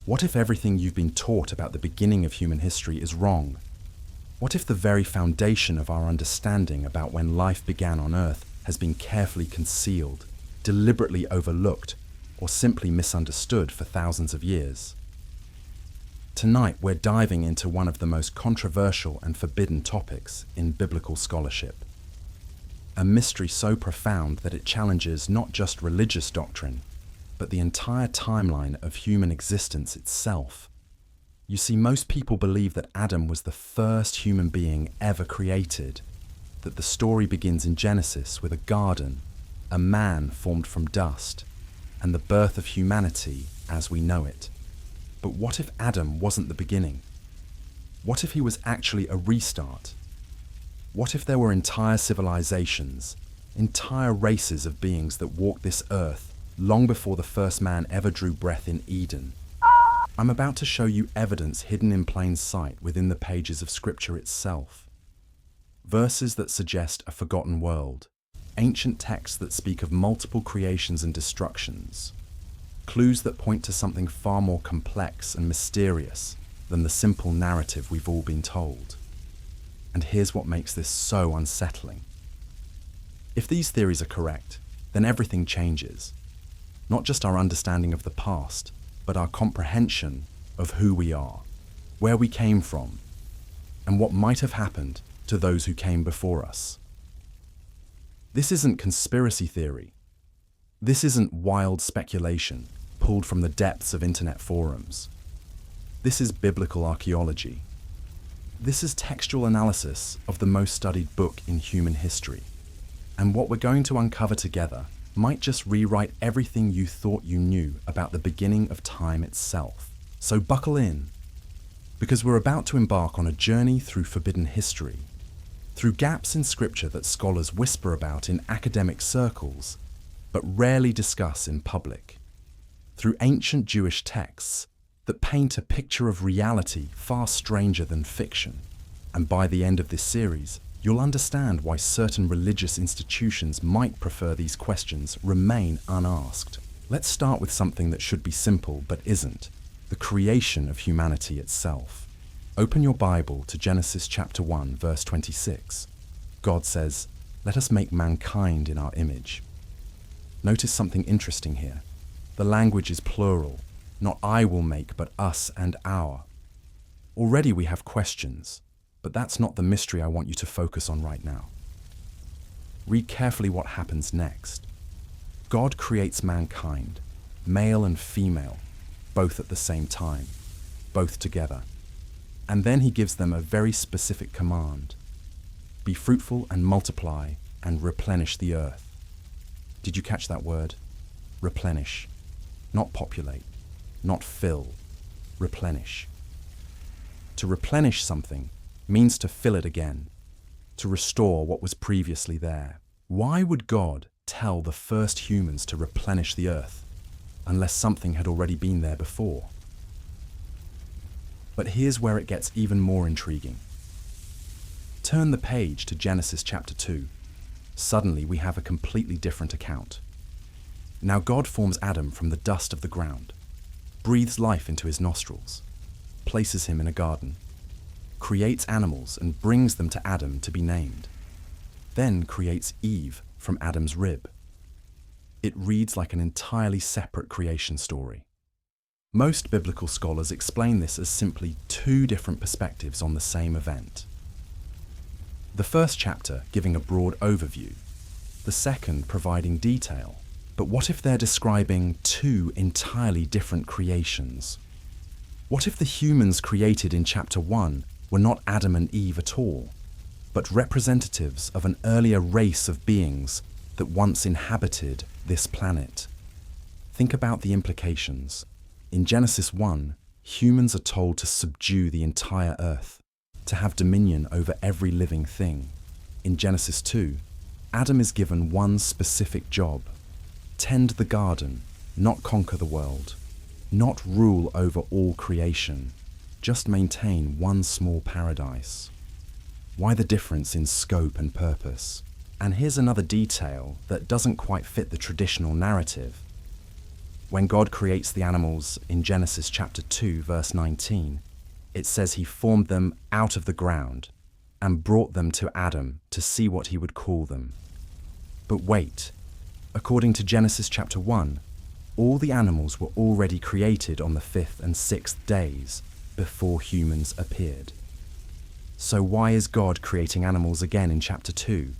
What if everything you've been taught about the beginning of human history is wrong? What if the very foundation of our understanding about when life began on Earth has been carefully concealed, deliberately overlooked, or simply misunderstood for thousands of years? Tonight, we're diving into one of the most controversial and forbidden topics in biblical scholarship. A mystery so profound that it challenges not just religious doctrine, but the entire timeline of human existence itself. You see, most people believe that Adam was the first human being ever created, that the story begins in Genesis with a garden, a man formed from dust, and the birth of humanity as we know it. But what if Adam wasn't the beginning? What if he was actually a restart? What if there were entire civilizations, entire races of beings that walked this earth long before the first man ever drew breath in Eden? I'm about to show you evidence hidden in plain sight within the pages of Scripture itself. Verses that suggest a forgotten world, ancient texts that speak of multiple creations and destructions, clues that point to something far more complex and mysterious than the simple narrative we've all been told. And here's what makes this so unsettling. If these theories are correct, then everything changes. Not just our understanding of the past, but our comprehension of who we are, where we came from, and what might have happened to those who came before us. This isn't conspiracy theory. This isn't wild speculation pulled from the depths of internet forums. This is biblical archaeology. This is textual analysis of the most studied book in human history. And what we're going to uncover together might just rewrite everything you thought you knew about the beginning of time itself. So buckle in, because we're about to embark on a journey through forbidden history, through gaps in Scripture that scholars whisper about in academic circles, but rarely discuss in public, through ancient Jewish texts that paint a picture of reality far stranger than fiction. And by the end of this series, you'll understand why certain religious institutions might prefer these questions remain unasked. Let's start with something that should be simple but isn't: the creation of humanity itself. Open your Bible to Genesis chapter 1, verse 26. God says, "Let us make mankind in our image." Notice something interesting here. The language is plural, not "I will make," but "us" and "our." Already we have questions. But that's not the mystery I want you to focus on right now. Read carefully what happens next. God creates mankind, male and female, both at the same time, both together. And then he gives them a very specific command: be fruitful and multiply and replenish the earth. Did you catch that word? Replenish. Not populate, not fill, replenish. To replenish something means to fill it again, to restore what was previously there. Why would God tell the first humans to replenish the earth unless something had already been there before? But here's where it gets even more intriguing. Turn the page to Genesis chapter 2. Suddenly we have a completely different account. Now God forms Adam from the dust of the ground, breathes life into his nostrils, places him in a garden, creates animals and brings them to Adam to be named, then creates Eve from Adam's rib. It reads like an entirely separate creation story. Most biblical scholars explain this as simply two different perspectives on the same event. The first chapter giving a broad overview, the second providing detail. But what if they're describing two entirely different creations? What if the humans created in chapter 1 were not Adam and Eve at all, but representatives of an earlier race of beings that once inhabited this planet? Think about the implications. In Genesis 1, humans are told to subdue the entire earth, to have dominion over every living thing. In Genesis 2, Adam is given one specific job: tend the garden, not conquer the world, not rule over all creation, just maintain one small paradise. Why the difference in scope and purpose? And here's another detail that doesn't quite fit the traditional narrative. When God creates the animals in Genesis chapter 2, verse 19, it says he formed them out of the ground and brought them to Adam to see what he would call them. But wait, according to Genesis chapter 1, all the animals were already created on the 5th and 6th days before humans appeared. So why is God creating animals again in chapter 2?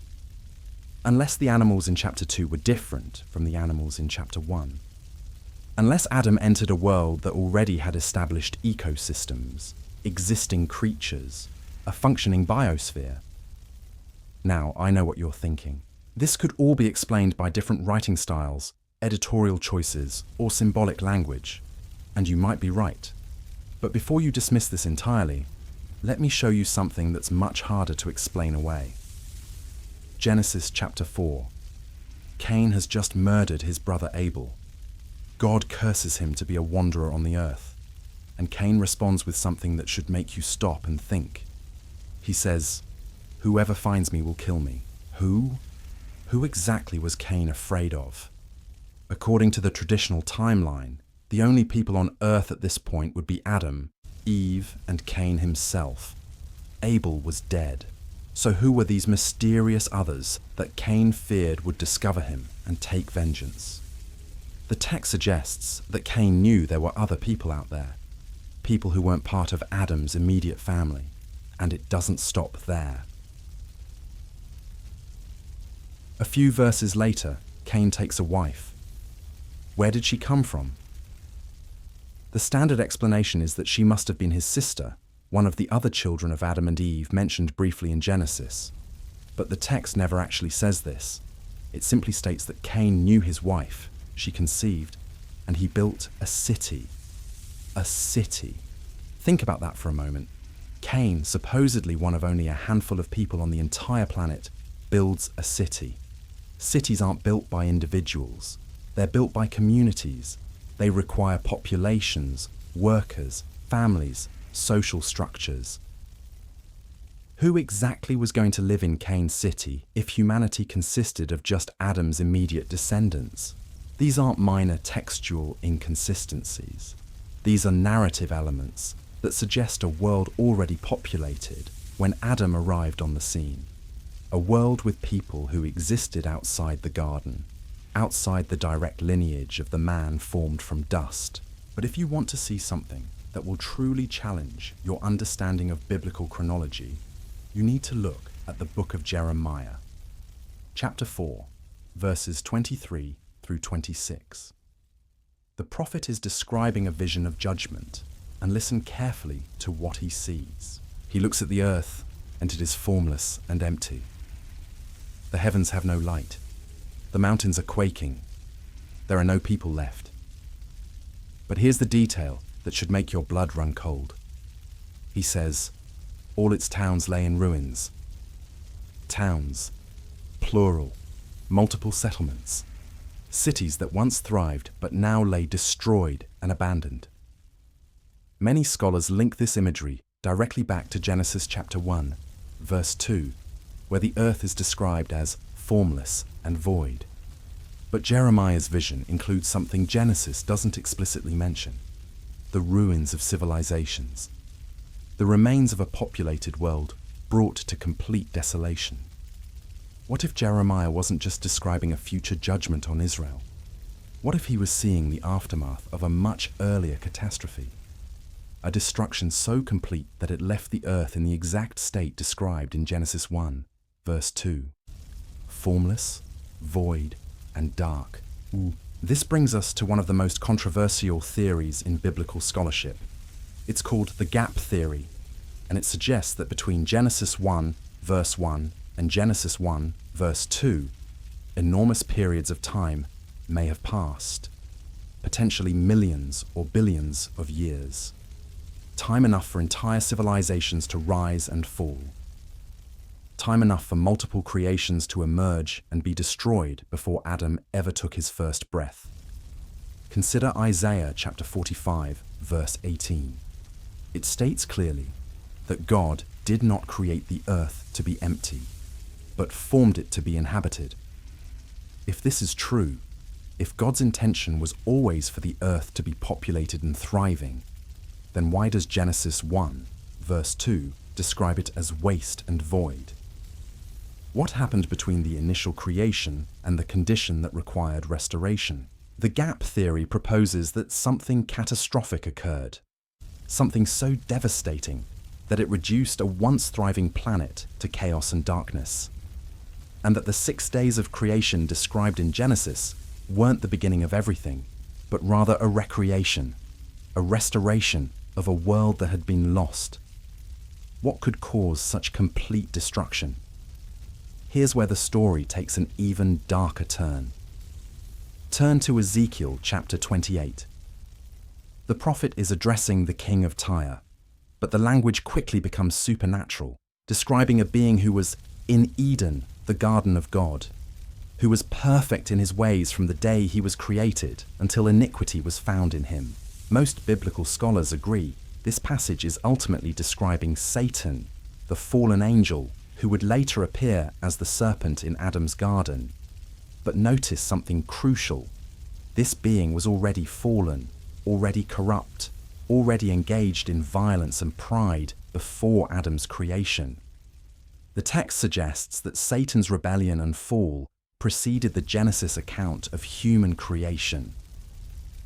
Unless the animals in chapter 2 were different from the animals in chapter 1. Unless Adam entered a world that already had established ecosystems, existing creatures, a functioning biosphere. Now, I know what you're thinking. This could all be explained by different writing styles, editorial choices, or symbolic language. And you might be right. But before you dismiss this entirely, let me show you something that's much harder to explain away. Genesis chapter 4. Cain has just murdered his brother Abel. God curses him to be a wanderer on the earth, and Cain responds with something that should make you stop and think. He says, "Whoever finds me will kill me." Who? Who exactly was Cain afraid of? According to the traditional timeline, the only people on earth at this point would be Adam, Eve, and Cain himself. Abel was dead. So who were these mysterious others that Cain feared would discover him and take vengeance? The text suggests that Cain knew there were other people out there, people who weren't part of Adam's immediate family, and it doesn't stop there. A few verses later, Cain takes a wife. Where did she come from? The standard explanation is that she must have been his sister, one of the other children of Adam and Eve mentioned briefly in Genesis. But the text never actually says this. It simply states that Cain knew his wife, she conceived, and he built a city. A city. Think about that for a moment. Cain, supposedly one of only a handful of people on the entire planet, builds a city. Cities aren't built by individuals. They're built by communities. They require populations, workers, families, social structures. Who exactly was going to live in Cain's city if humanity consisted of just Adam's immediate descendants? These aren't minor textual inconsistencies. These are narrative elements that suggest a world already populated when Adam arrived on the scene. A world with people who existed outside the garden, outside the direct lineage of the man formed from dust. But if you want to see something that will truly challenge your understanding of biblical chronology, you need to look at the book of Jeremiah, chapter 4, verses 23 through 26. The prophet is describing a vision of judgment, and listen carefully to what he sees. He looks at the earth, and it is formless and empty. The heavens have no light. The mountains are quaking. There are no people left. But here's the detail that should make your blood run cold. He says, all its towns lay in ruins. Towns, plural, multiple settlements. Cities that once thrived but now lay destroyed and abandoned. Many scholars link this imagery directly back to Genesis chapter 1, verse 2, where the earth is described as formless and void. But Jeremiah's vision includes something Genesis doesn't explicitly mention: the ruins of civilizations, the remains of a populated world brought to complete desolation. What if Jeremiah wasn't just describing a future judgment on Israel? What if he was seeing the aftermath of a much earlier catastrophe? A destruction so complete that it left the earth in the exact state described in Genesis 1, verse 2. Formless, void, and dark. This brings us to one of the most controversial theories in biblical scholarship. It's called the gap theory, and it suggests that between Genesis 1, verse 1, and Genesis 1, verse 2, enormous periods of time may have passed, potentially millions or billions of years. Time enough for entire civilizations to rise and fall. Time enough for multiple creations to emerge and be destroyed before Adam ever took his first breath. Consider Isaiah chapter 45, verse 18. It states clearly that God did not create the earth to be empty, but formed it to be inhabited. If this is true, If God's intention was always for the earth to be populated and thriving, then why does Genesis 1, verse 2, describe it as waste and void? What happened between the initial creation and the condition that required restoration? The gap theory proposes that something catastrophic occurred, something so devastating that it reduced a once thriving planet to chaos and darkness, and that the 6 days of creation described in Genesis weren't the beginning of everything, but rather a recreation, a restoration of a world that had been lost. What could cause such complete destruction? Here's where the story takes an even darker turn. Turn to Ezekiel chapter 28. The prophet is addressing the king of Tyre, but the language quickly becomes supernatural, describing a being who was in Eden, the garden of God, who was perfect in his ways from the day he was created until iniquity was found in him. Most biblical scholars agree this passage is ultimately describing Satan, the fallen angel, who would later appear as the serpent in Adam's garden. But notice something crucial. This being was already fallen, already corrupt, already engaged in violence and pride before Adam's creation. The text suggests that Satan's rebellion and fall preceded the Genesis account of human creation.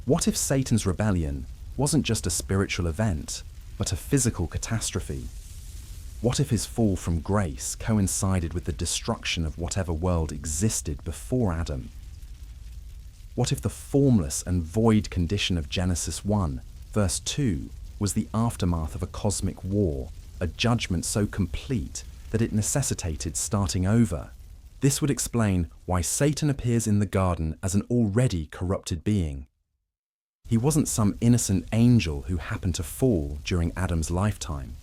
What if Satan's rebellion wasn't just a spiritual event, but a physical catastrophe? What if his fall from grace coincided with the destruction of whatever world existed before Adam? What if the formless and void condition of Genesis 1, verse 2, was the aftermath of a cosmic war, a judgment so complete that it necessitated starting over? This would explain why Satan appears in the garden as an already corrupted being. He wasn't some innocent angel who happened to fall during Adam's lifetime.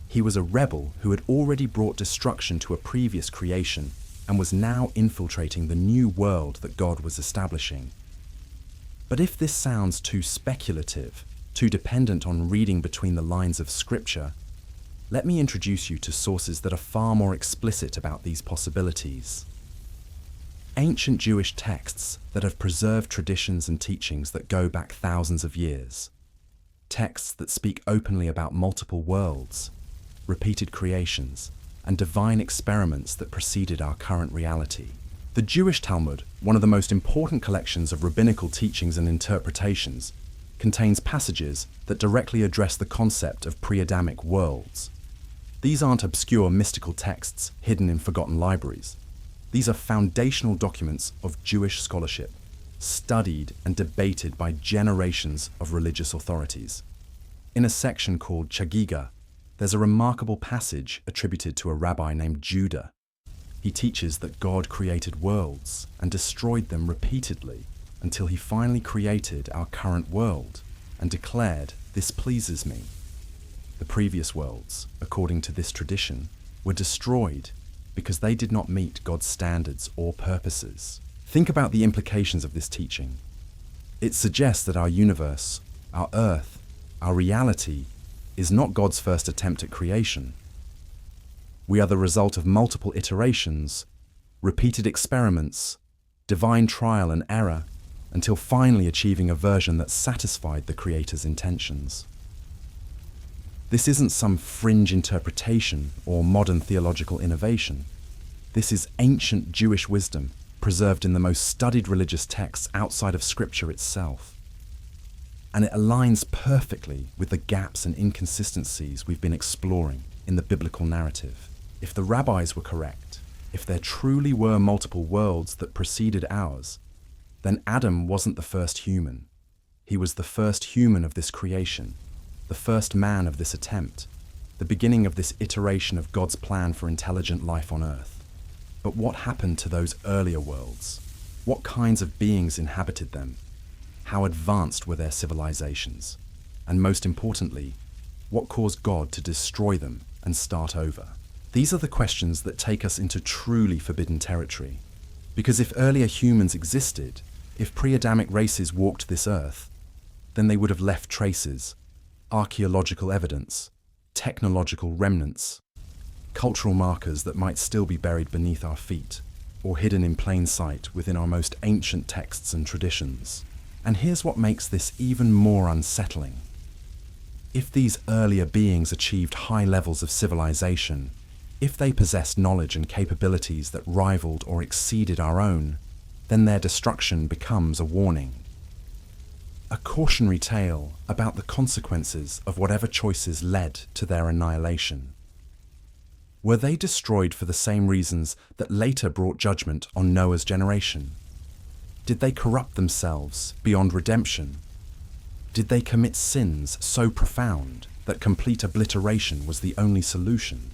He was a rebel who had already brought destruction to a previous creation and was now infiltrating the new world that God was establishing. But if this sounds too speculative, too dependent on reading between the lines of Scripture, let me introduce you to sources that are far more explicit about these possibilities. Ancient Jewish texts that have preserved traditions and teachings that go back thousands of years. Texts that speak openly about multiple worlds, repeated creations, and divine experiments that preceded our current reality. The Jewish Talmud, one of the most important collections of rabbinical teachings and interpretations, contains passages that directly address the concept of pre-Adamic worlds. These aren't obscure mystical texts hidden in forgotten libraries. These are foundational documents of Jewish scholarship, studied and debated by generations of religious authorities. In a section called Chagiga, there's a remarkable passage attributed to a rabbi named Judah. He teaches that God created worlds and destroyed them repeatedly until he finally created our current world and declared, "This pleases me." The previous worlds, according to this tradition, were destroyed because they did not meet God's standards or purposes. Think about the implications of this teaching. It suggests that our universe, our earth, our reality is not God's first attempt at creation. We are the result of multiple iterations, repeated experiments, divine trial and error, until finally achieving a version that satisfied the Creator's intentions. This isn't some fringe interpretation or modern theological innovation. This is ancient Jewish wisdom preserved in the most studied religious texts outside of Scripture itself. And it aligns perfectly with the gaps and inconsistencies we've been exploring in the biblical narrative. If the rabbis were correct, if there truly were multiple worlds that preceded ours, then Adam wasn't the first human. He was the first human of this creation, the first man of this attempt, the beginning of this iteration of God's plan for intelligent life on earth. But what happened to those earlier worlds? What kinds of beings inhabited them? How advanced were their civilizations? And most importantly, what caused God to destroy them and start over? These are the questions that take us into truly forbidden territory. Because if earlier humans existed, if pre-Adamic races walked this earth, then they would have left traces, archaeological evidence, technological remnants, cultural markers that might still be buried beneath our feet. or hidden in plain sight within our most ancient texts and traditions. And here's what makes this even more unsettling. If these earlier beings achieved high levels of civilization, if they possessed knowledge and capabilities that rivaled or exceeded our own, then their destruction becomes a warning. A cautionary tale about the consequences of whatever choices led to their annihilation. Were they destroyed for the same reasons that later brought judgment on Noah's generation? Did they corrupt themselves beyond redemption? Did they commit sins so profound that complete obliteration was the only solution?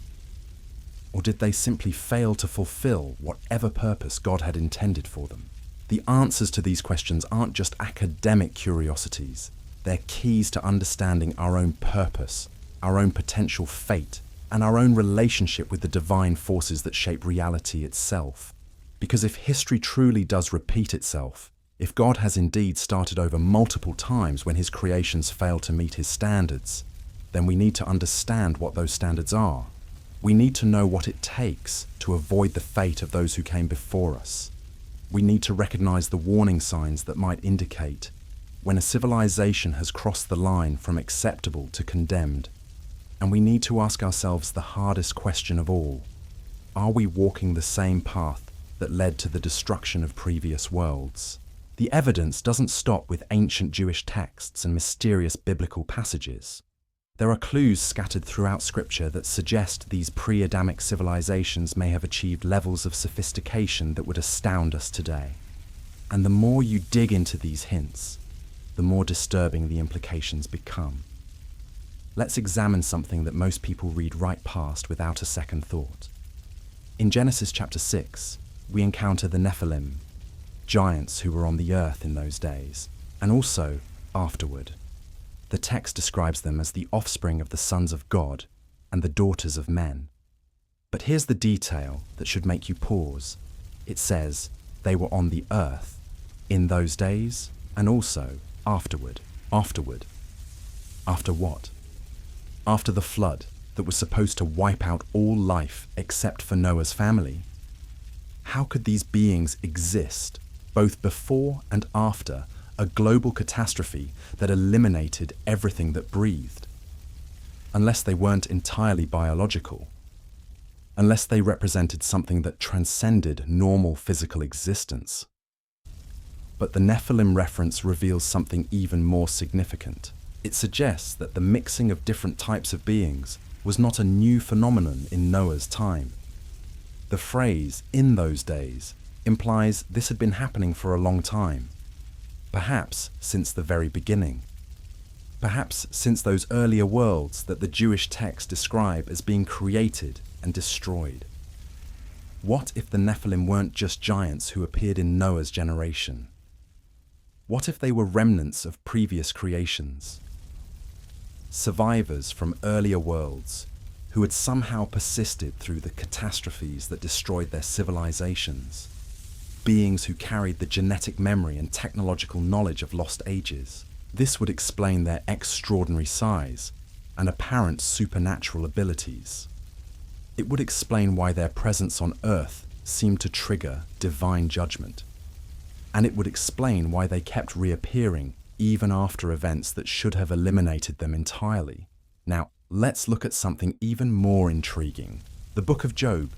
Or did they simply fail to fulfill whatever purpose God had intended for them? The answers to these questions aren't just academic curiosities. They're keys to understanding our own purpose, our own potential fate, and our own relationship with the divine forces that shape reality itself. Because if history truly does repeat itself, if God has indeed started over multiple times when his creations fail to meet his standards, then we need to understand what those standards are. We need to know what it takes to avoid the fate of those who came before us. We need to recognize the warning signs that might indicate when a civilization has crossed the line from acceptable to condemned. And we need to ask ourselves the hardest question of all. Are we walking the same path that led to the destruction of previous worlds? The evidence doesn't stop with ancient Jewish texts and mysterious biblical passages. There are clues scattered throughout Scripture that suggest these pre-Adamic civilizations may have achieved levels of sophistication that would astound us today. And the more you dig into these hints, the more disturbing the implications become. Let's examine something that most people read right past without a second thought. In Genesis chapter 6, we encounter the Nephilim, giants who were on the earth in those days, and also afterward. The text describes them as the offspring of the sons of God and the daughters of men. But here's the detail that should make you pause. It says they were on the earth in those days and also afterward. Afterward. After what? After the flood that was supposed to wipe out all life except for Noah's family? How could these beings exist both before and after a global catastrophe that eliminated everything that breathed? Unless they weren't entirely biological. Unless they represented something that transcended normal physical existence. But the Nephilim reference reveals something even more significant. It suggests that the mixing of different types of beings was not a new phenomenon in Noah's time. The phrase, "in those days," implies this had been happening for a long time. Perhaps since the very beginning. Perhaps since those earlier worlds that the Jewish texts describe as being created and destroyed. What if the Nephilim weren't just giants who appeared in Noah's generation? What if they were remnants of previous creations? Survivors from earlier worlds who had somehow persisted through the catastrophes that destroyed their civilizations. Beings who carried the genetic memory and technological knowledge of lost ages. This would explain their extraordinary size and apparent supernatural abilities. It would explain why their presence on Earth seemed to trigger divine judgment. And it would explain why they kept reappearing even after events that should have eliminated them entirely. Now, let's look at something even more intriguing. The book of Job,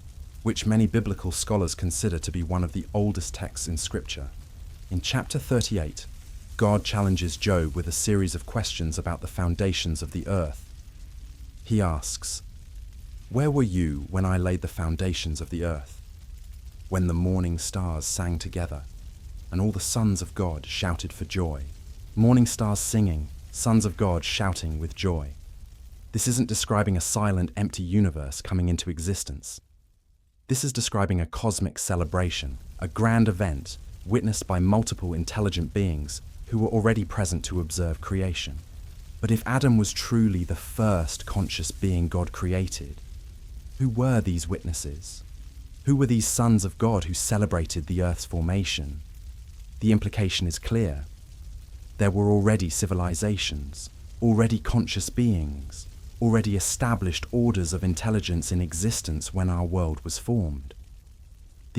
which many biblical scholars consider to be one of the oldest texts in Scripture. In chapter 38, God challenges Job with a series of questions about the foundations of the earth. He asks, "Where were you when I laid the foundations of the earth? When the morning stars sang together, and all the sons of God shouted for joy?" Morning stars singing, sons of God shouting with joy. This isn't describing a silent, empty universe coming into existence. This is describing a cosmic celebration, a grand event witnessed by multiple intelligent beings who were already present to observe creation. But if Adam was truly the first conscious being God created, who were these witnesses? Who were these sons of God who celebrated the earth's formation? The implication is clear. There were already civilizations, already conscious beings, already established orders of intelligence in existence when our world was formed.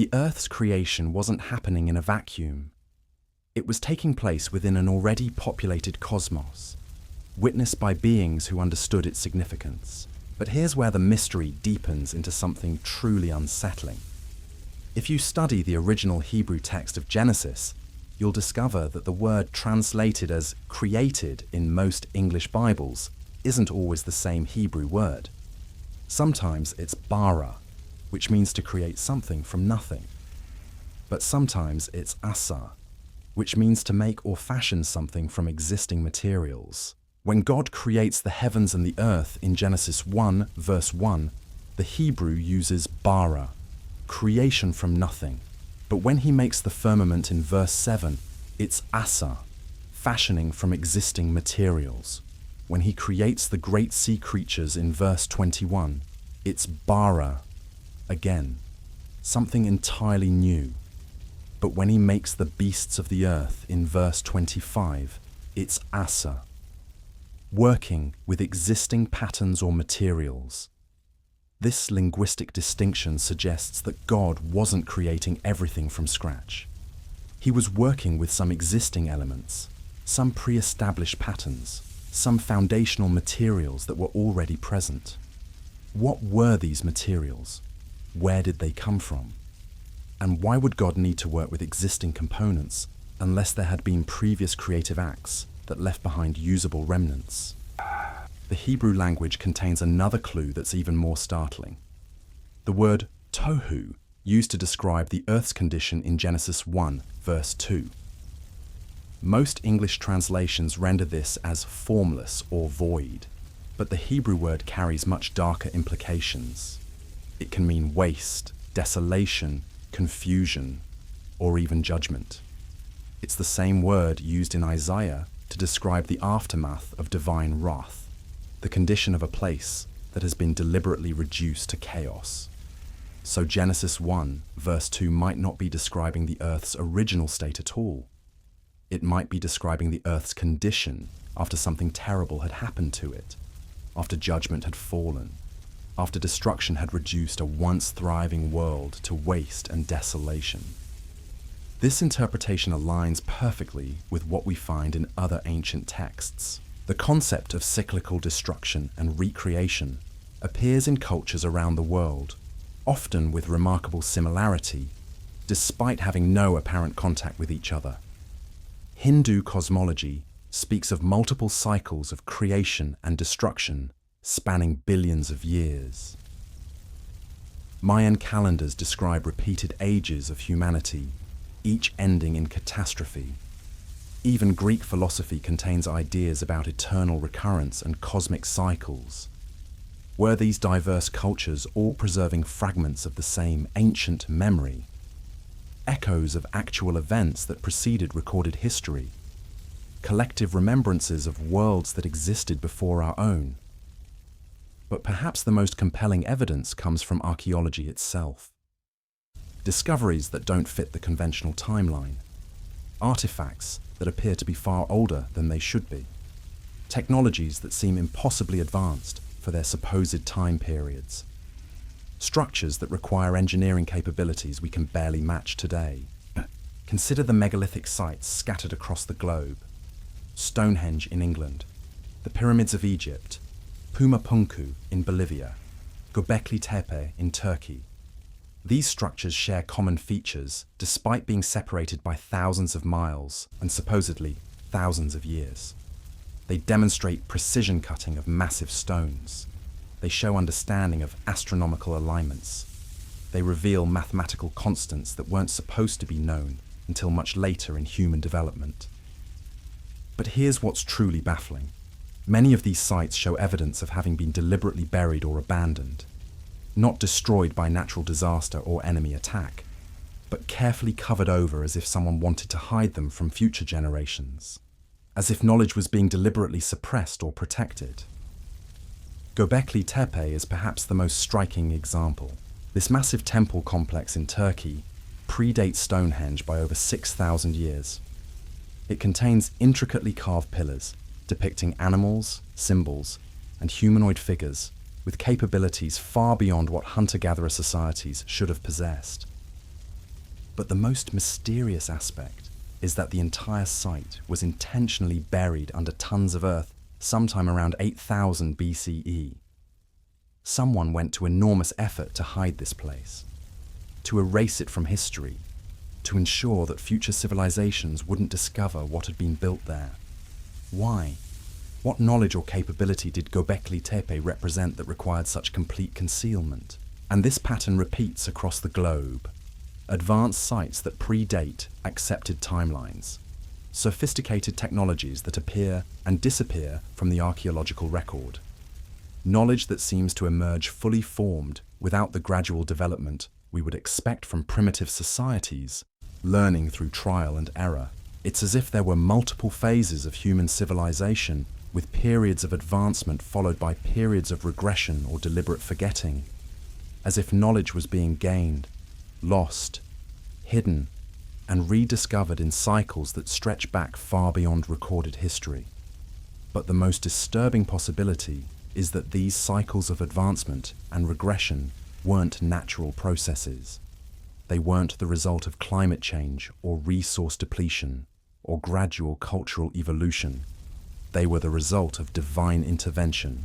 The Earth's creation wasn't happening in a vacuum. It was taking place within an already populated cosmos, witnessed by beings who understood its significance. But here's where the mystery deepens into something truly unsettling. If you study the original Hebrew text of Genesis, you'll discover that the word translated as created in most English Bibles isn't always the same Hebrew word. Sometimes it's bara, which means to create something from nothing. But sometimes it's asa, which means to make or fashion something from existing materials. When God creates the heavens and the earth in Genesis 1, verse 1, the Hebrew uses bara, creation from nothing. But when he makes the firmament in verse 7, it's asa, fashioning from existing materials. When he creates the great sea creatures in verse 21, it's bara, again, something entirely new. But when he makes the beasts of the earth in verse 25, it's asa, working with existing patterns or materials. This linguistic distinction suggests that God wasn't creating everything from scratch. He was working with some existing elements, some pre-established patterns, some foundational materials that were already present. What were these materials? Where did they come from? And why would God need to work with existing components unless there had been previous creative acts that left behind usable remnants? The Hebrew language contains another clue that's even more startling. The word tohu, used to describe the earth's condition in Genesis 1, verse 2. Most English translations render this as formless or void, but the Hebrew word carries much darker implications. It can mean waste, desolation, confusion, or even judgment. It's the same word used in Isaiah to describe the aftermath of divine wrath, the condition of a place that has been deliberately reduced to chaos. So Genesis 1, verse 2 might not be describing the earth's original state at all. It might be describing the earth's condition after something terrible had happened to it, after judgment had fallen, after destruction had reduced a once thriving world to waste and desolation. This interpretation aligns perfectly with what we find in other ancient texts. The concept of cyclical destruction and recreation appears in cultures around the world, often with remarkable similarity, despite having no apparent contact with each other. Hindu cosmology speaks of multiple cycles of creation and destruction spanning billions of years. Mayan calendars describe repeated ages of humanity, each ending in catastrophe. Even Greek philosophy contains ideas about eternal recurrence and cosmic cycles. Were these diverse cultures all preserving fragments of the same ancient memory? Echoes of actual events that preceded recorded history? Collective remembrances of worlds that existed before our own? But perhaps the most compelling evidence comes from archaeology itself. Discoveries that don't fit the conventional timeline. Artifacts that appear to be far older than they should be. Technologies that seem impossibly advanced for their supposed time periods. Structures that require engineering capabilities we can barely match today. Consider the megalithic sites scattered across the globe. Stonehenge in England, the pyramids of Egypt, Pumapunku in Bolivia, Göbekli Tepe in Turkey. These structures share common features despite being separated by thousands of miles and supposedly thousands of years. They demonstrate precision cutting of massive stones. They show understanding of astronomical alignments. They reveal mathematical constants that weren't supposed to be known until much later in human development. But here's what's truly baffling. Many of these sites show evidence of having been deliberately buried or abandoned, not destroyed by natural disaster or enemy attack, but carefully covered over as if someone wanted to hide them from future generations, as if knowledge was being deliberately suppressed or protected. Göbekli Tepe is perhaps the most striking example. This massive temple complex in Turkey predates Stonehenge by over 6,000 years. It contains intricately carved pillars depicting animals, symbols, and humanoid figures with capabilities far beyond what hunter-gatherer societies should have possessed. But the most mysterious aspect is that the entire site was intentionally buried under tons of earth sometime around 8000 BCE. Someone went to enormous effort to hide this place, to erase it from history, to ensure that future civilizations wouldn't discover what had been built there. Why? What knowledge or capability did Göbekli Tepe represent that required such complete concealment? And this pattern repeats across the globe. Advanced sites that predate accepted timelines, sophisticated technologies that appear and disappear from the archaeological record, knowledge that seems to emerge fully formed without the gradual development we would expect from primitive societies, learning through trial and error. It's as if there were multiple phases of human civilization, with periods of advancement followed by periods of regression or deliberate forgetting, as if knowledge was being gained, lost, hidden, and rediscovered in cycles that stretch back far beyond recorded history. But the most disturbing possibility is that these cycles of advancement and regression weren't natural processes. They weren't the result of climate change or resource depletion or gradual cultural evolution. They were the result of divine intervention.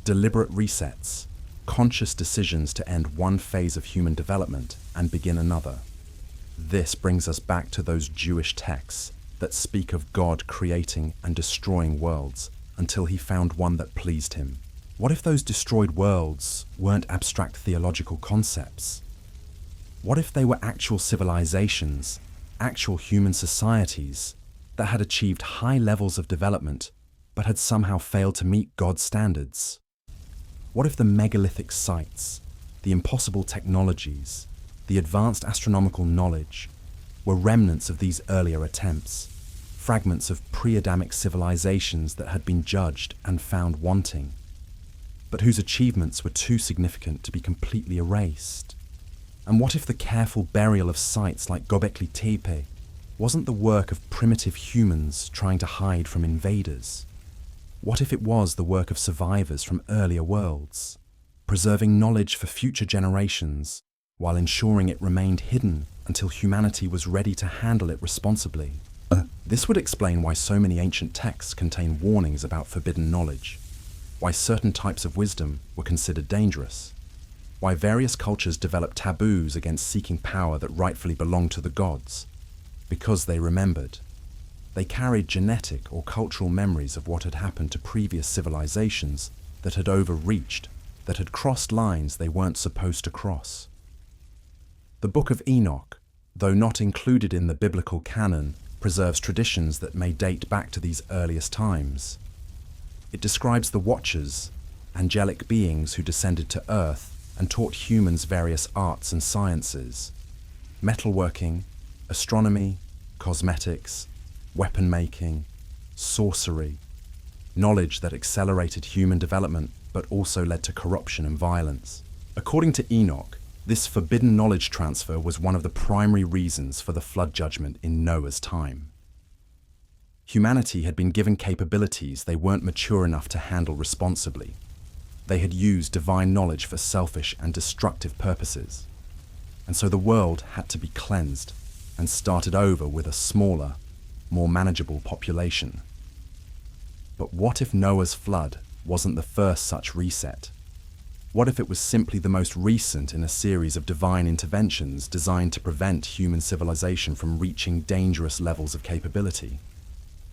Deliberate resets, conscious decisions to end one phase of human development and begin another. This brings us back to those Jewish texts that speak of God creating and destroying worlds until he found one that pleased him. What if those destroyed worlds weren't abstract theological concepts? What if they were actual civilizations, actual human societies that had achieved high levels of development but had somehow failed to meet God's standards? What if the megalithic sites, the impossible technologies, the advanced astronomical knowledge were remnants of these earlier attempts, fragments of pre-Adamic civilizations that had been judged and found wanting, but whose achievements were too significant to be completely erased? And what if the careful burial of sites like Göbekli Tepe wasn't the work of primitive humans trying to hide from invaders? What if it was the work of survivors from earlier worlds, preserving knowledge for future generations while ensuring it remained hidden until humanity was ready to handle it responsibly? This would explain why so many ancient texts contain warnings about forbidden knowledge, why certain types of wisdom were considered dangerous, why various cultures developed taboos against seeking power that rightfully belonged to the gods, because they remembered. They carried genetic or cultural memories of what had happened to previous civilizations that had overreached, that had crossed lines they weren't supposed to cross. The Book of Enoch, though not included in the biblical canon, preserves traditions that may date back to these earliest times. It describes the Watchers, angelic beings who descended to Earth and taught humans various arts and sciences: metalworking, astronomy, cosmetics, weapon making, sorcery, knowledge that accelerated human development but also led to corruption and violence. According to Enoch, this forbidden knowledge transfer was one of the primary reasons for the flood judgment in Noah's time. Humanity had been given capabilities they weren't mature enough to handle responsibly. They had used divine knowledge for selfish and destructive purposes. And so the world had to be cleansed and started over with a smaller, more manageable population. But what if Noah's flood wasn't the first such reset? What if it was simply the most recent in a series of divine interventions designed to prevent human civilization from reaching dangerous levels of capability?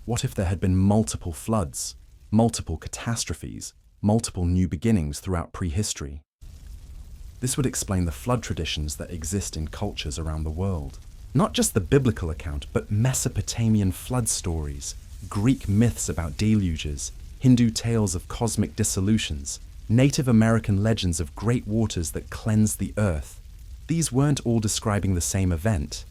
What if there had been multiple floods, multiple catastrophes, multiple new beginnings throughout prehistory? This would explain the flood traditions that exist in cultures around the world. Not just the biblical account, but Mesopotamian flood stories, Greek myths about deluges, Hindu tales of cosmic dissolutions, Native American legends of great waters that cleansed the earth. These weren't all describing the same event.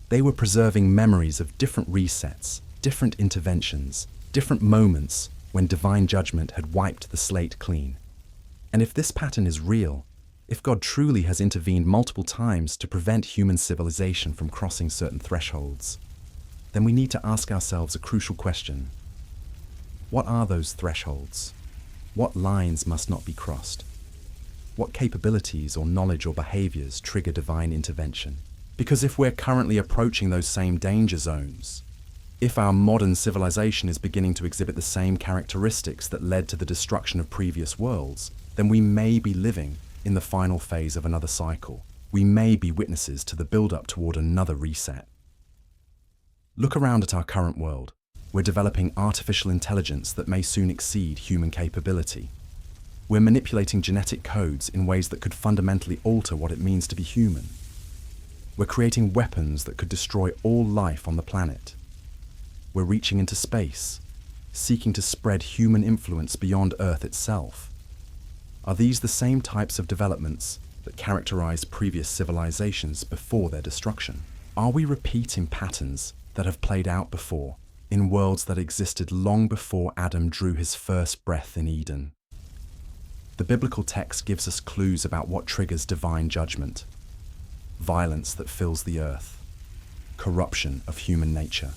They were preserving memories of different resets, different interventions, different moments when divine judgment had wiped the slate clean. And if this pattern is real, if God truly has intervened multiple times to prevent human civilization from crossing certain thresholds, then we need to ask ourselves a crucial question. What are those thresholds? What lines must not be crossed? What capabilities or knowledge or behaviors trigger divine intervention? Because if we're currently approaching those same danger zones, if our modern civilization is beginning to exhibit the same characteristics that led to the destruction of previous worlds, then we may be living in the final phase of another cycle. We may be witnesses to the build-up toward another reset. Look around at our current world. We're developing artificial intelligence that may soon exceed human capability. We're manipulating genetic codes in ways that could fundamentally alter what it means to be human. We're creating weapons that could destroy all life on the planet. We're reaching into space, seeking to spread human influence beyond Earth itself. Are these the same types of developments that characterized previous civilizations before their destruction? Are we repeating patterns that have played out before, in worlds that existed long before Adam drew his first breath in Eden? The biblical text gives us clues about what triggers divine judgment: violence that fills the earth, corruption of human nature,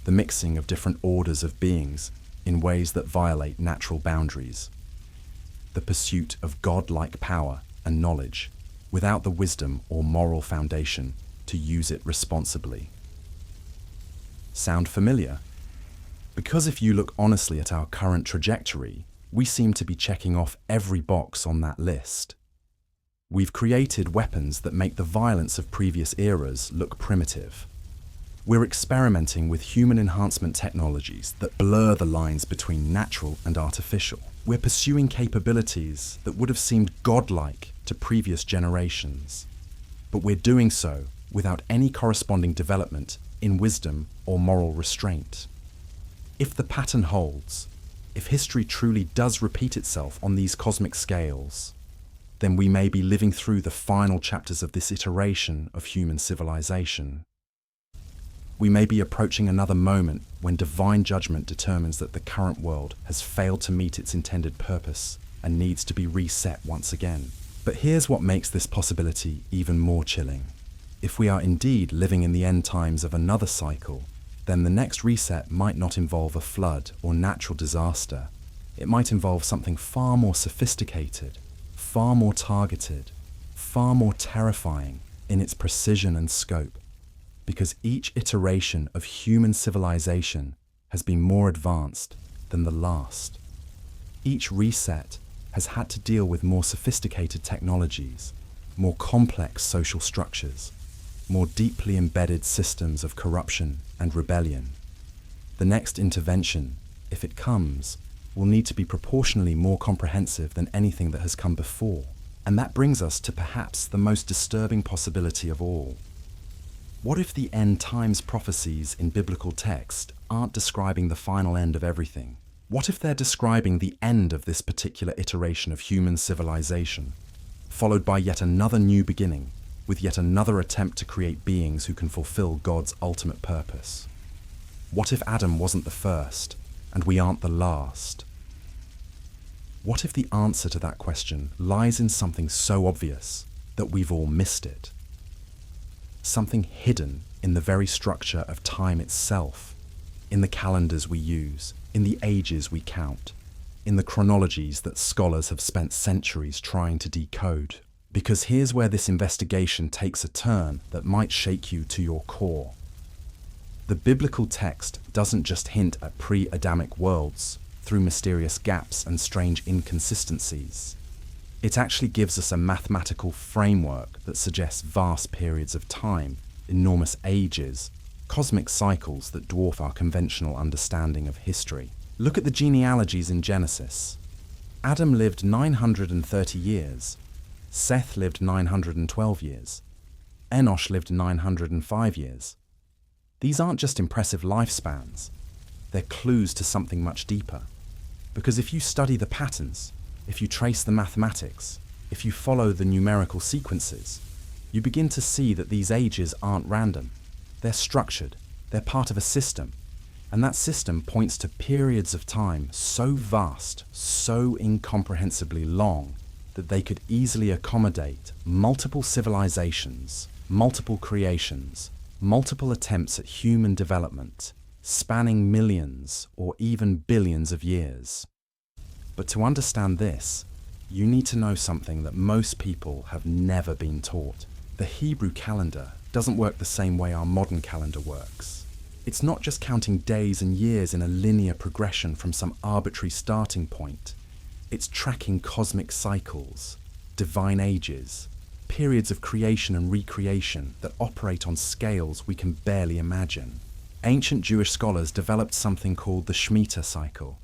the mixing of different orders of beings in ways that violate natural boundaries, the pursuit of God-like power and knowledge without the wisdom or moral foundation to use it responsibly. Sound familiar? Because if you look honestly at our current trajectory, we seem to be checking off every box on that list. We've created weapons that make the violence of previous eras look primitive. We're experimenting with human enhancement technologies that blur the lines between natural and artificial. We're pursuing capabilities that would have seemed godlike to previous generations. But we're doing so without any corresponding development in wisdom or moral restraint. If the pattern holds, if history truly does repeat itself on these cosmic scales, then we may be living through the final chapters of this iteration of human civilization. We may be approaching another moment when divine judgment determines that the current world has failed to meet its intended purpose and needs to be reset once again. But here's what makes this possibility even more chilling. If we are indeed living in the end times of another cycle, then the next reset might not involve a flood or natural disaster. It might involve something far more sophisticated, far more targeted, far more terrifying in its precision and scope, because each iteration of human civilization has been more advanced than the last. Each reset has had to deal with more sophisticated technologies, more complex social structures, more deeply embedded systems of corruption and rebellion. The next intervention, if it comes, will need to be proportionally more comprehensive than anything that has come before. And that brings us to perhaps the most disturbing possibility of all. What if the end times prophecies in biblical text aren't describing the final end of everything? What if they're describing the end of this particular iteration of human civilization, followed by yet another new beginning, with yet another attempt to create beings who can fulfill God's ultimate purpose? What if Adam wasn't the first, and we aren't the last? What if the answer to that question lies in something so obvious that we've all missed it? Something hidden in the very structure of time itself, in the calendars we use, in the ages we count, in the chronologies that scholars have spent centuries trying to decode. Because here's where this investigation takes a turn that might shake you to your core. The biblical text doesn't just hint at pre-Adamic worlds through mysterious gaps and strange inconsistencies. It actually gives us a mathematical framework that suggests vast periods of time, enormous ages, cosmic cycles that dwarf our conventional understanding of history. Look at the genealogies in Genesis. Adam lived 930 years. Seth lived 912 years. Enosh lived 905 years. These aren't just impressive lifespans. They're clues to something much deeper. Because if you study the patterns, if you trace the mathematics, if you follow the numerical sequences, you begin to see that these ages aren't random. They're structured, they're part of a system, and that system points to periods of time so vast, so incomprehensibly long, that they could easily accommodate multiple civilizations, multiple creations, multiple attempts at human development, spanning millions or even billions of years. But to understand this, you need to know something that most people have never been taught. The Hebrew calendar doesn't work the same way our modern calendar works. It's not just counting days and years in a linear progression from some arbitrary starting point. It's tracking cosmic cycles, divine ages, periods of creation and recreation that operate on scales we can barely imagine. Ancient Jewish scholars developed something called the Shemitah cycle.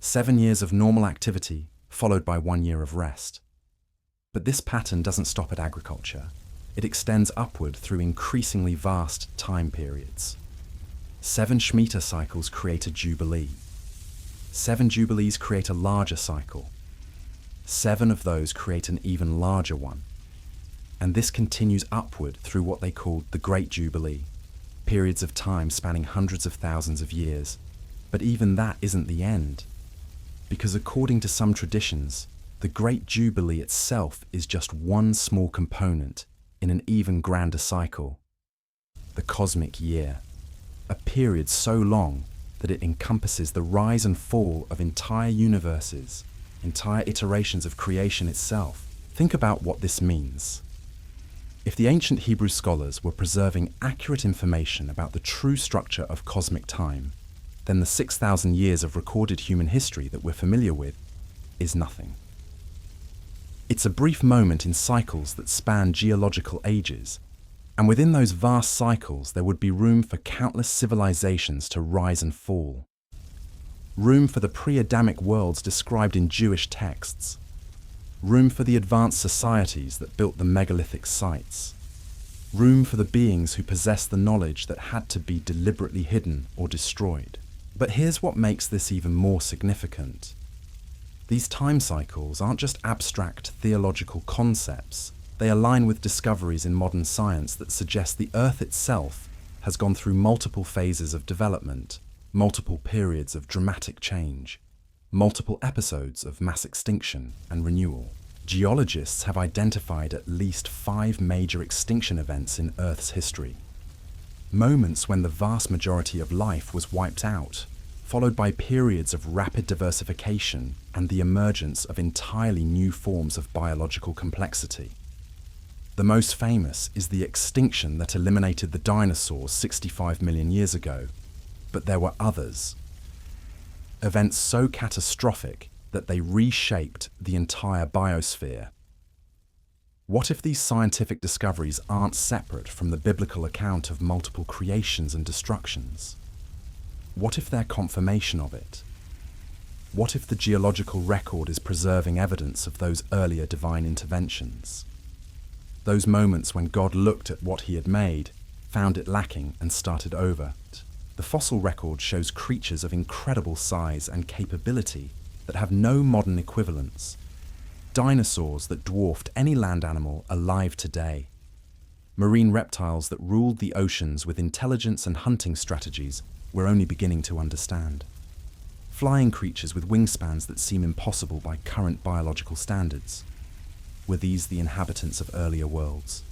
7 years of normal activity, followed by 1 year of rest. But this pattern doesn't stop at agriculture. It extends upward through increasingly vast time periods. 7 Shemitah cycles create a jubilee. 7 jubilees create a larger cycle. 7 of those create an even larger one. And this continues upward through what they called the Great Jubilee, periods of time spanning hundreds of thousands of years. But even that isn't the end. Because according to some traditions, the Great Jubilee itself is just one small component in an even grander cycle, the cosmic year, a period so long that it encompasses the rise and fall of entire universes, entire iterations of creation itself. Think about what this means. If the ancient Hebrew scholars were preserving accurate information about the true structure of cosmic time, then the 6,000 years of recorded human history that we're familiar with is nothing. It's a brief moment in cycles that span geological ages, and within those vast cycles there would be room for countless civilizations to rise and fall. Room for the pre-Adamic worlds described in Jewish texts. Room for the advanced societies that built the megalithic sites. Room for the beings who possessed the knowledge that had to be deliberately hidden or destroyed. But here's what makes this even more significant. These time cycles aren't just abstract theological concepts. They align with discoveries in modern science that suggest the Earth itself has gone through multiple phases of development, multiple periods of dramatic change, multiple episodes of mass extinction and renewal. Geologists have identified at least 5 major extinction events in Earth's history. Moments when the vast majority of life was wiped out, followed by periods of rapid diversification and the emergence of entirely new forms of biological complexity. The most famous is the extinction that eliminated the dinosaurs 65 million years ago, but there were others. Events so catastrophic that they reshaped the entire biosphere. What if these scientific discoveries aren't separate from the biblical account of multiple creations and destructions? What if they're confirmation of it? What if the geological record is preserving evidence of those earlier divine interventions? Those moments when God looked at what he had made, found it lacking, and started over. The fossil record shows creatures of incredible size and capability that have no modern equivalents. Dinosaurs that dwarfed any land animal alive today. Marine reptiles that ruled the oceans with intelligence and hunting strategies we're only beginning to understand. Flying creatures with wingspans that seem impossible by current biological standards. Were these the inhabitants of earlier worlds?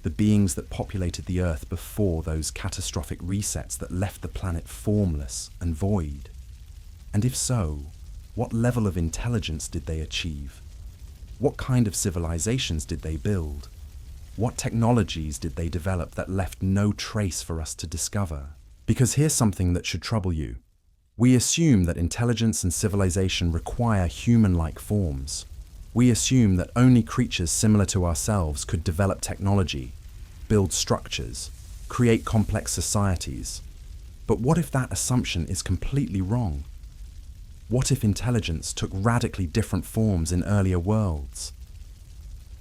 The beings that populated the Earth before those catastrophic resets that left the planet formless and void? And if so, what level of intelligence did they achieve? What kind of civilizations did they build? What technologies did they develop that left no trace for us to discover? Because here's something that should trouble you. We assume that intelligence and civilization require human-like forms. We assume that only creatures similar to ourselves could develop technology, build structures, create complex societies. But what if that assumption is completely wrong? What if intelligence took radically different forms in earlier worlds?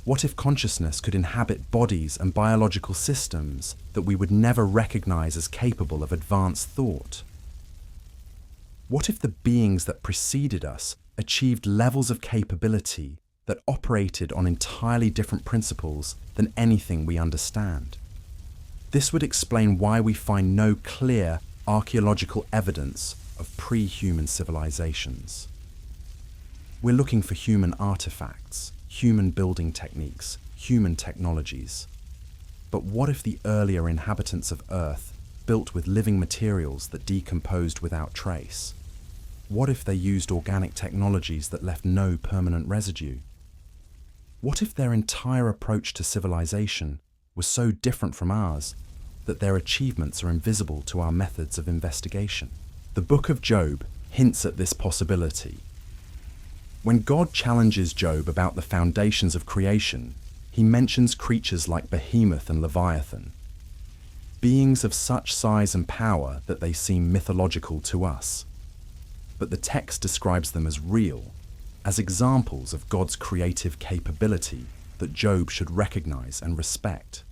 What if consciousness could inhabit bodies and biological systems that we would never recognize as capable of advanced thought? What if the beings that preceded us achieved levels of capability that operated on entirely different principles than anything we understand? This would explain why we find no clear archaeological evidence of pre-human civilizations. We're looking for human artifacts, human building techniques, human technologies. But what if the earlier inhabitants of Earth built with living materials that decomposed without trace? What if they used organic technologies that left no permanent residue? What if their entire approach to civilization were so different from ours that their achievements are invisible to our methods of investigation. The Book of Job hints at this possibility. When God challenges Job about the foundations of creation, he mentions creatures like Behemoth and Leviathan, beings of such size and power that they seem mythological to us. But the text describes them as real, as examples of God's creative capability that Job should recognize and respect.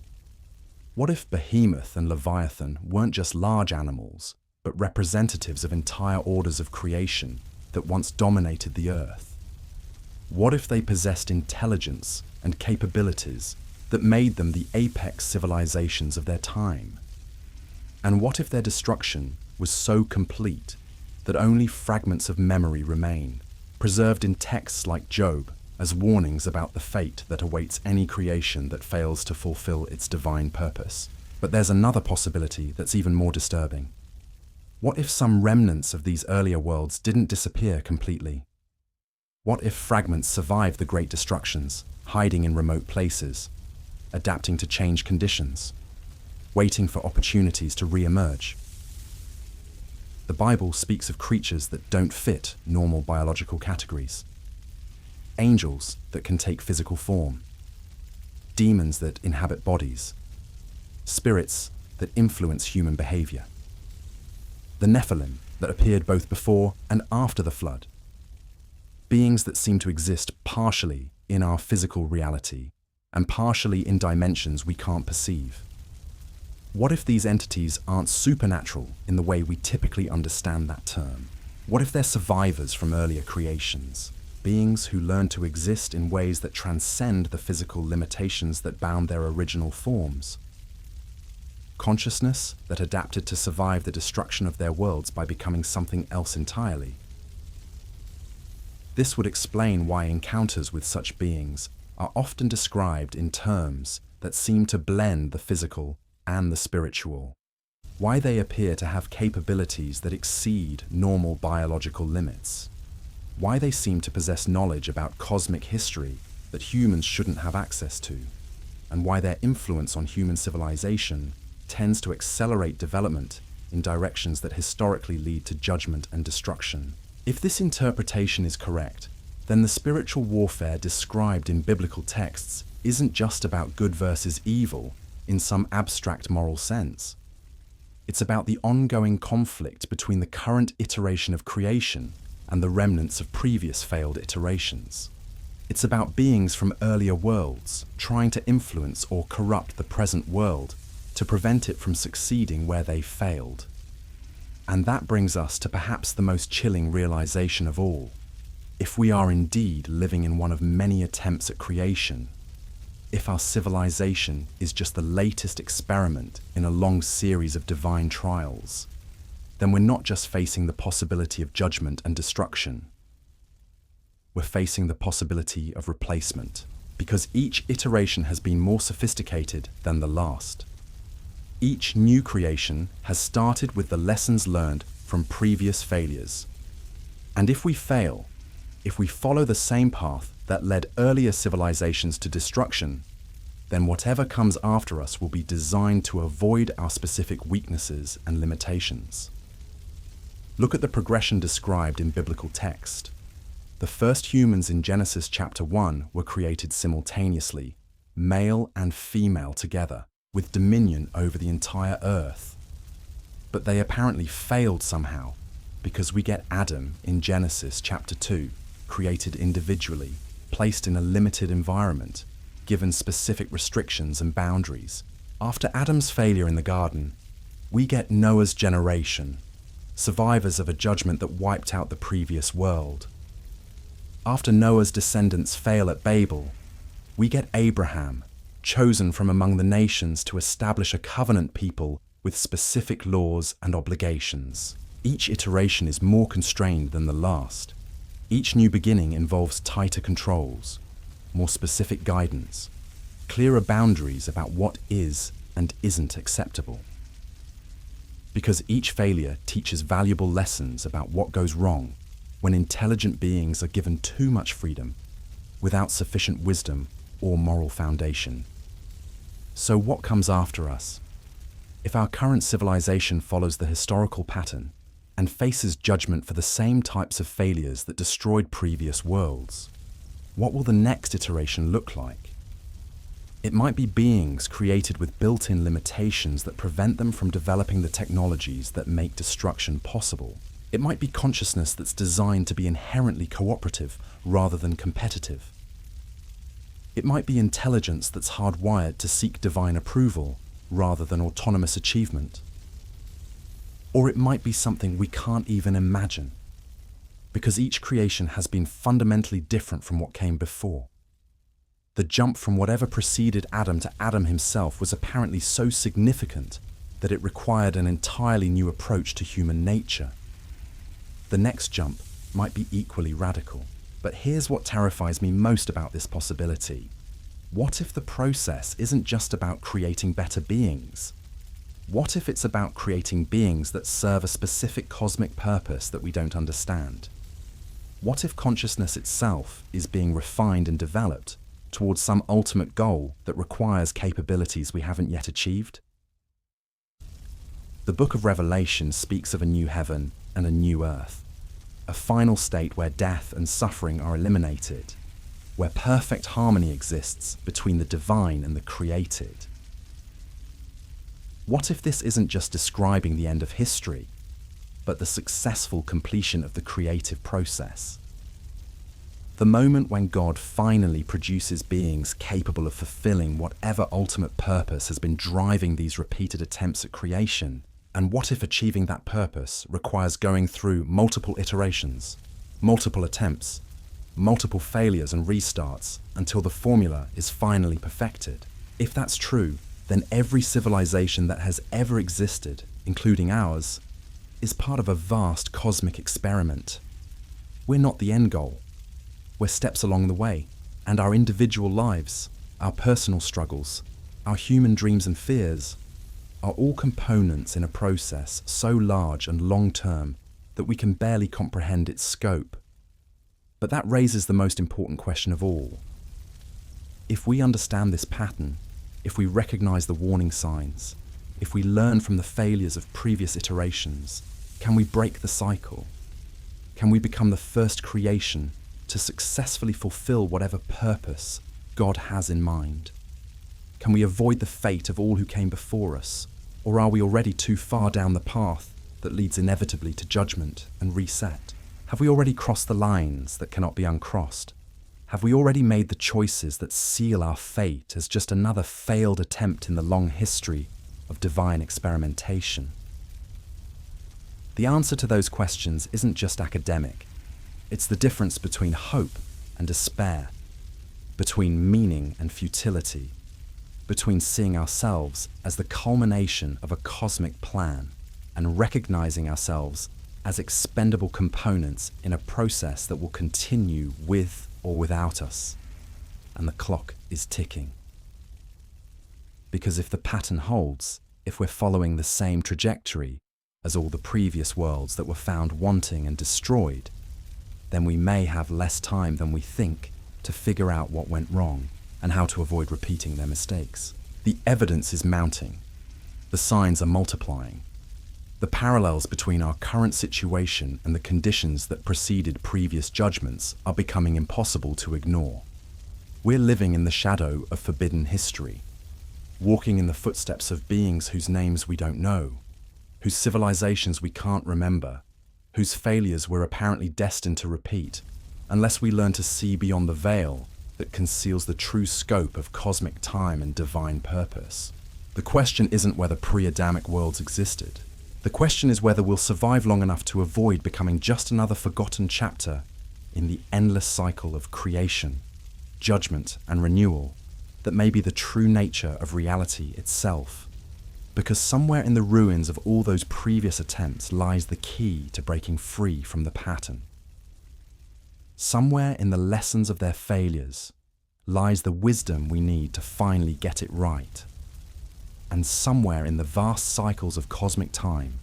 What if Behemoth and Leviathan weren't just large animals, but representatives of entire orders of creation that once dominated the earth? What if they possessed intelligence and capabilities that made them the apex civilizations of their time? And what if their destruction was so complete that only fragments of memory remain, preserved in texts like Job as warnings about the fate that awaits any creation that fails to fulfill its divine purpose? But there's another possibility that's even more disturbing. What if some remnants of these earlier worlds didn't disappear completely? What if fragments survived the great destructions, hiding in remote places, adapting to changed conditions, waiting for opportunities to re-emerge? The Bible speaks of creatures that don't fit normal biological categories. Angels that can take physical form, demons that inhabit bodies, spirits that influence human behavior, the Nephilim that appeared both before and after the flood, beings that seem to exist partially in our physical reality and partially in dimensions we can't perceive. What if these entities aren't supernatural in the way we typically understand that term? What if they're survivors from earlier creations, beings who learn to exist in ways that transcend the physical limitations that bound their original forms? Consciousness that adapted to survive the destruction of their worlds by becoming something else entirely. This would explain why encounters with such beings are often described in terms that seem to blend the physical and the spiritual, why they appear to have capabilities that exceed normal biological limits, why they seem to possess knowledge about cosmic history that humans shouldn't have access to, and why their influence on human civilization tends to accelerate development in directions that historically lead to judgment and destruction. If this interpretation is correct, then the spiritual warfare described in biblical texts isn't just about good versus evil in some abstract moral sense. It's about the ongoing conflict between the current iteration of creation and the remnants of previous failed iterations. It's about beings from earlier worlds trying to influence or corrupt the present world to prevent it from succeeding where they failed. And that brings us to perhaps the most chilling realization of all. If we are indeed living in one of many attempts at creation, if our civilization is just the latest experiment in a long series of divine trials, then we're not just facing the possibility of judgment and destruction. We're facing the possibility of replacement, because each iteration has been more sophisticated than the last. Each new creation has started with the lessons learned from previous failures. And if we fail, if we follow the same path that led earlier civilizations to destruction, then whatever comes after us will be designed to avoid our specific weaknesses and limitations. Look at the progression described in biblical text. The first humans in Genesis chapter 1 were created simultaneously, male and female together, with dominion over the entire earth. But they apparently failed somehow, because we get Adam in Genesis chapter 2, created individually, placed in a limited environment, given specific restrictions and boundaries. After Adam's failure in the garden, we get Noah's generation, survivors of a judgment that wiped out the previous world. After Noah's descendants fail at Babel, we get Abraham, chosen from among the nations to establish a covenant people with specific laws and obligations. Each iteration is more constrained than the last. Each new beginning involves tighter controls, more specific guidance, clearer boundaries about what is and isn't acceptable. Because each failure teaches valuable lessons about what goes wrong when intelligent beings are given too much freedom without sufficient wisdom or moral foundation. So what comes after us? If our current civilization follows the historical pattern and faces judgment for the same types of failures that destroyed previous worlds, what will the next iteration look like? It might be beings created with built-in limitations that prevent them from developing the technologies that make destruction possible. It might be consciousness that's designed to be inherently cooperative rather than competitive. It might be intelligence that's hardwired to seek divine approval rather than autonomous achievement. Or it might be something we can't even imagine, because each creation has been fundamentally different from what came before. The jump from whatever preceded Adam to Adam himself was apparently so significant that it required an entirely new approach to human nature. The next jump might be equally radical. But here's what terrifies me most about this possibility. What if the process isn't just about creating better beings? What if it's about creating beings that serve a specific cosmic purpose that we don't understand? What if consciousness itself is being refined and developed towards some ultimate goal that requires capabilities we haven't yet achieved? The Book of Revelation speaks of a new heaven and a new earth, a final state where death and suffering are eliminated, where perfect harmony exists between the divine and the created. What if this isn't just describing the end of history, but the successful completion of the creative process? The moment when God finally produces beings capable of fulfilling whatever ultimate purpose has been driving these repeated attempts at creation. And what if achieving that purpose requires going through multiple iterations, multiple attempts, multiple failures and restarts until the formula is finally perfected? If that's true, then every civilization that has ever existed, including ours, is part of a vast cosmic experiment. We're not the end goal. We're steps along the way, and our individual lives, our personal struggles, our human dreams and fears are all components in a process so large and long-term that we can barely comprehend its scope. But that raises the most important question of all. If we understand this pattern, if we recognize the warning signs, if we learn from the failures of previous iterations, can we break the cycle? Can we become the first creation to successfully fulfill whatever purpose God has in mind? Can we avoid the fate of all who came before us? Or are we already too far down the path that leads inevitably to judgment and reset? Have we already crossed the lines that cannot be uncrossed? Have we already made the choices that seal our fate as just another failed attempt in the long history of divine experimentation? The answer to those questions isn't just academic. It's the difference between hope and despair, between meaning and futility, between seeing ourselves as the culmination of a cosmic plan and recognizing ourselves as expendable components in a process that will continue with or without us. And the clock is ticking. Because if the pattern holds, if we're following the same trajectory as all the previous worlds that were found wanting and destroyed, then we may have less time than we think to figure out what went wrong and how to avoid repeating their mistakes. The evidence is mounting. The signs are multiplying. The parallels between our current situation and the conditions that preceded previous judgments are becoming impossible to ignore. We're living in the shadow of forbidden history, walking in the footsteps of beings whose names we don't know, whose civilizations we can't remember, whose failures we're apparently destined to repeat, unless we learn to see beyond the veil that conceals the true scope of cosmic time and divine purpose. The question isn't whether pre-Adamic worlds existed. The question is whether we'll survive long enough to avoid becoming just another forgotten chapter in the endless cycle of creation, judgment, and renewal that may be the true nature of reality itself. Because somewhere in the ruins of all those previous attempts lies the key to breaking free from the pattern. Somewhere in the lessons of their failures lies the wisdom we need to finally get it right. And somewhere in the vast cycles of cosmic time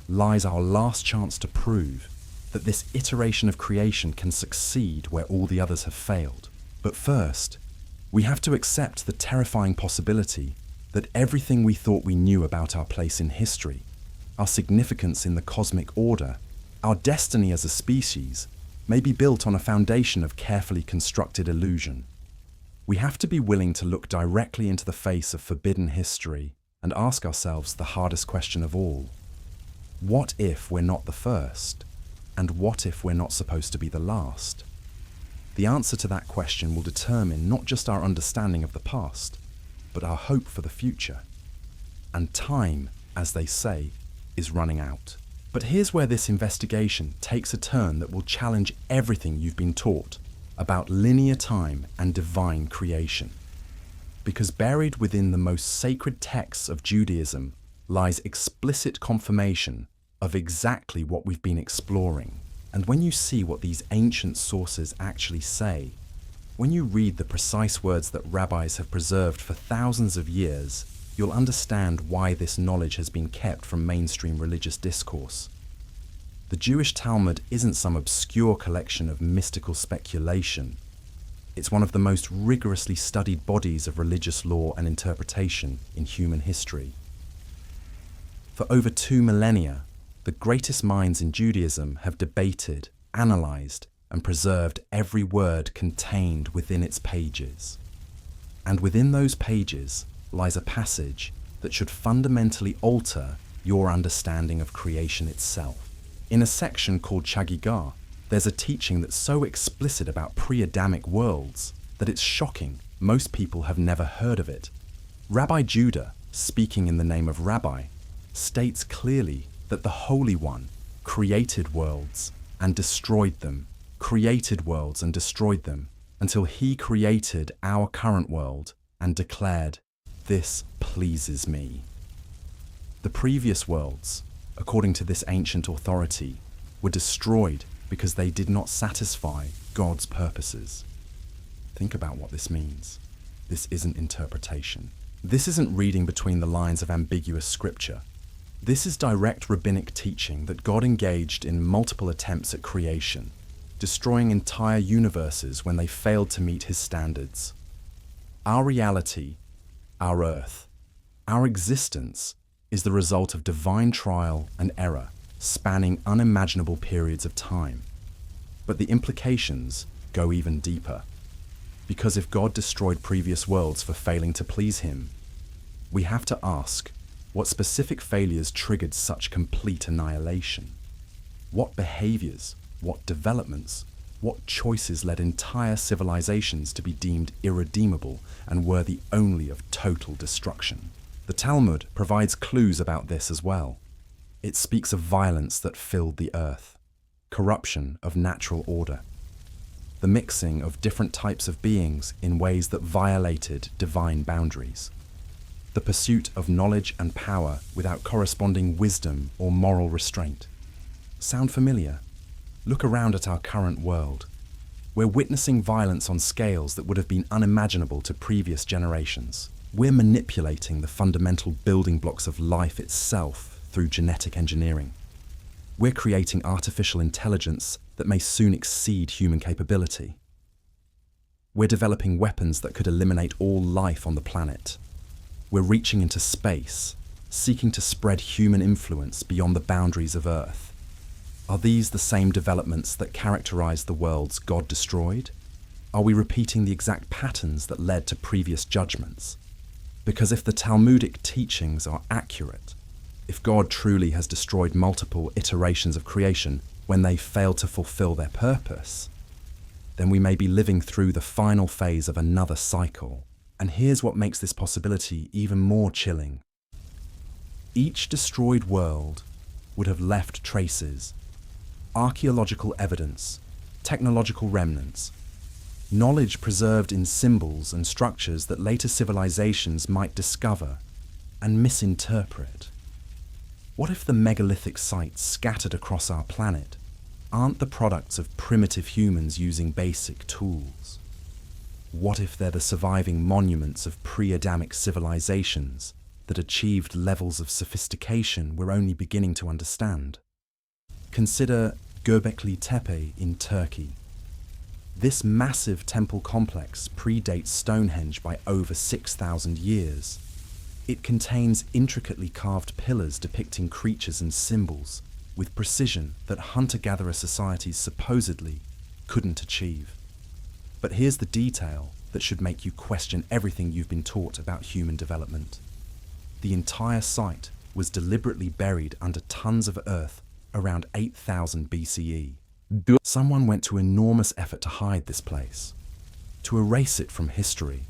lies our last chance to prove that this iteration of creation can succeed where all the others have failed. But first, we have to accept the terrifying possibility that everything we thought we knew about our place in history, our significance in the cosmic order, our destiny as a species, may be built on a foundation of carefully constructed illusion. We have to be willing to look directly into the face of forbidden history and ask ourselves the hardest question of all. What if we're not the first? And what if we're not supposed to be the last? The answer to that question will determine not just our understanding of the past, but our hope for the future. And time, as they say, is running out. But here's where this investigation takes a turn that will challenge everything you've been taught about linear time and divine creation. Because buried within the most sacred texts of Judaism lies explicit confirmation of exactly what we've been exploring. And when you see what these ancient sources actually say, when you read the precise words that rabbis have preserved for thousands of years, you'll understand why this knowledge has been kept from mainstream religious discourse. The Jewish Talmud isn't some obscure collection of mystical speculation. It's one of the most rigorously studied bodies of religious law and interpretation in human history. For over 2 millennia, the greatest minds in Judaism have debated, analyzed, and preserved every word contained within its pages. And within those pages lies a passage that should fundamentally alter your understanding of creation itself. In a section called Chagigar, there's a teaching that's so explicit about pre-Adamic worlds that it's shocking most people have never heard of it. Rabbi Judah, speaking in the name of Rabbi, states clearly that the Holy One created worlds and destroyed them, until he created our current world and declared, "This pleases me." The previous worlds, according to this ancient authority, were destroyed because they did not satisfy God's purposes. Think about what this means. This isn't interpretation. This isn't reading between the lines of ambiguous scripture. This is direct rabbinic teaching that God engaged in multiple attempts at creation, destroying entire universes when they failed to meet his standards. Our reality, our earth, our existence is the result of divine trial and error, spanning unimaginable periods of time. But the implications go even deeper. Because if God destroyed previous worlds for failing to please him, we have to ask, what specific failures triggered such complete annihilation? What behaviors, what developments, what choices led entire civilizations to be deemed irredeemable and worthy only of total destruction? The Talmud provides clues about this as well. It speaks of violence that filled the earth, corruption of natural order, the mixing of different types of beings in ways that violated divine boundaries, the pursuit of knowledge and power without corresponding wisdom or moral restraint. Sound familiar? Look around at our current world. We're witnessing violence on scales that would have been unimaginable to previous generations. We're manipulating the fundamental building blocks of life itself through genetic engineering. We're creating artificial intelligence that may soon exceed human capability. We're developing weapons that could eliminate all life on the planet. We're reaching into space, seeking to spread human influence beyond the boundaries of Earth. Are these the same developments that characterize the worlds God destroyed? Are we repeating the exact patterns that led to previous judgments? Because if the Talmudic teachings are accurate, if God truly has destroyed multiple iterations of creation when they failed to fulfill their purpose, then we may be living through the final phase of another cycle. And here's what makes this possibility even more chilling. Each destroyed world would have left traces, archaeological evidence, technological remnants, knowledge preserved in symbols and structures that later civilizations might discover and misinterpret. What if the megalithic sites scattered across our planet aren't the products of primitive humans using basic tools? What if they're the surviving monuments of pre-Adamic civilizations that achieved levels of sophistication we're only beginning to understand? Consider Göbekli Tepe in Turkey. This massive temple complex predates Stonehenge by over 6,000 years. It contains intricately carved pillars depicting creatures and symbols with precision that hunter-gatherer societies supposedly couldn't achieve. But here's the detail that should make you question everything you've been taught about human development. The entire site was deliberately buried under tons of earth around 8000 BCE. Someone went to enormous effort to hide this place, to erase it from history,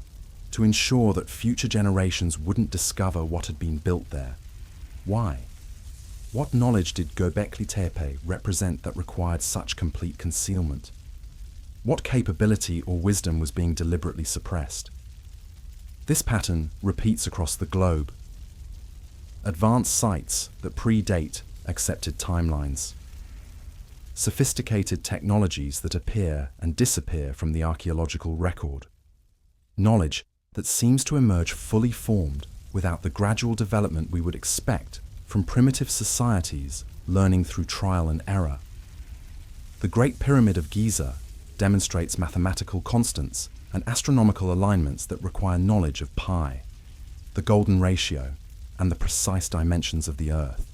to ensure that future generations wouldn't discover what had been built there. Why? What knowledge did Göbekli Tepe represent that required such complete concealment? What capability or wisdom was being deliberately suppressed? This pattern repeats across the globe. Advanced sites that predate accepted timelines. Sophisticated technologies that appear and disappear from the archaeological record. Knowledge that seems to emerge fully formed without the gradual development we would expect from primitive societies learning through trial and error. The Great Pyramid of Giza demonstrates mathematical constants and astronomical alignments that require knowledge of pi, the golden ratio, and the precise dimensions of the Earth.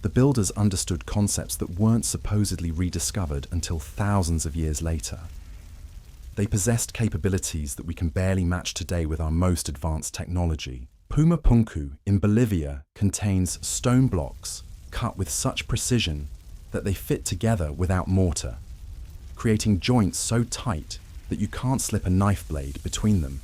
The builders understood concepts that weren't supposedly rediscovered until thousands of years later. They possessed capabilities that we can barely match today with our most advanced technology. Pumapunku in Bolivia contains stone blocks cut with such precision that they fit together without mortar, creating joints so tight that you can't slip a knife blade between them.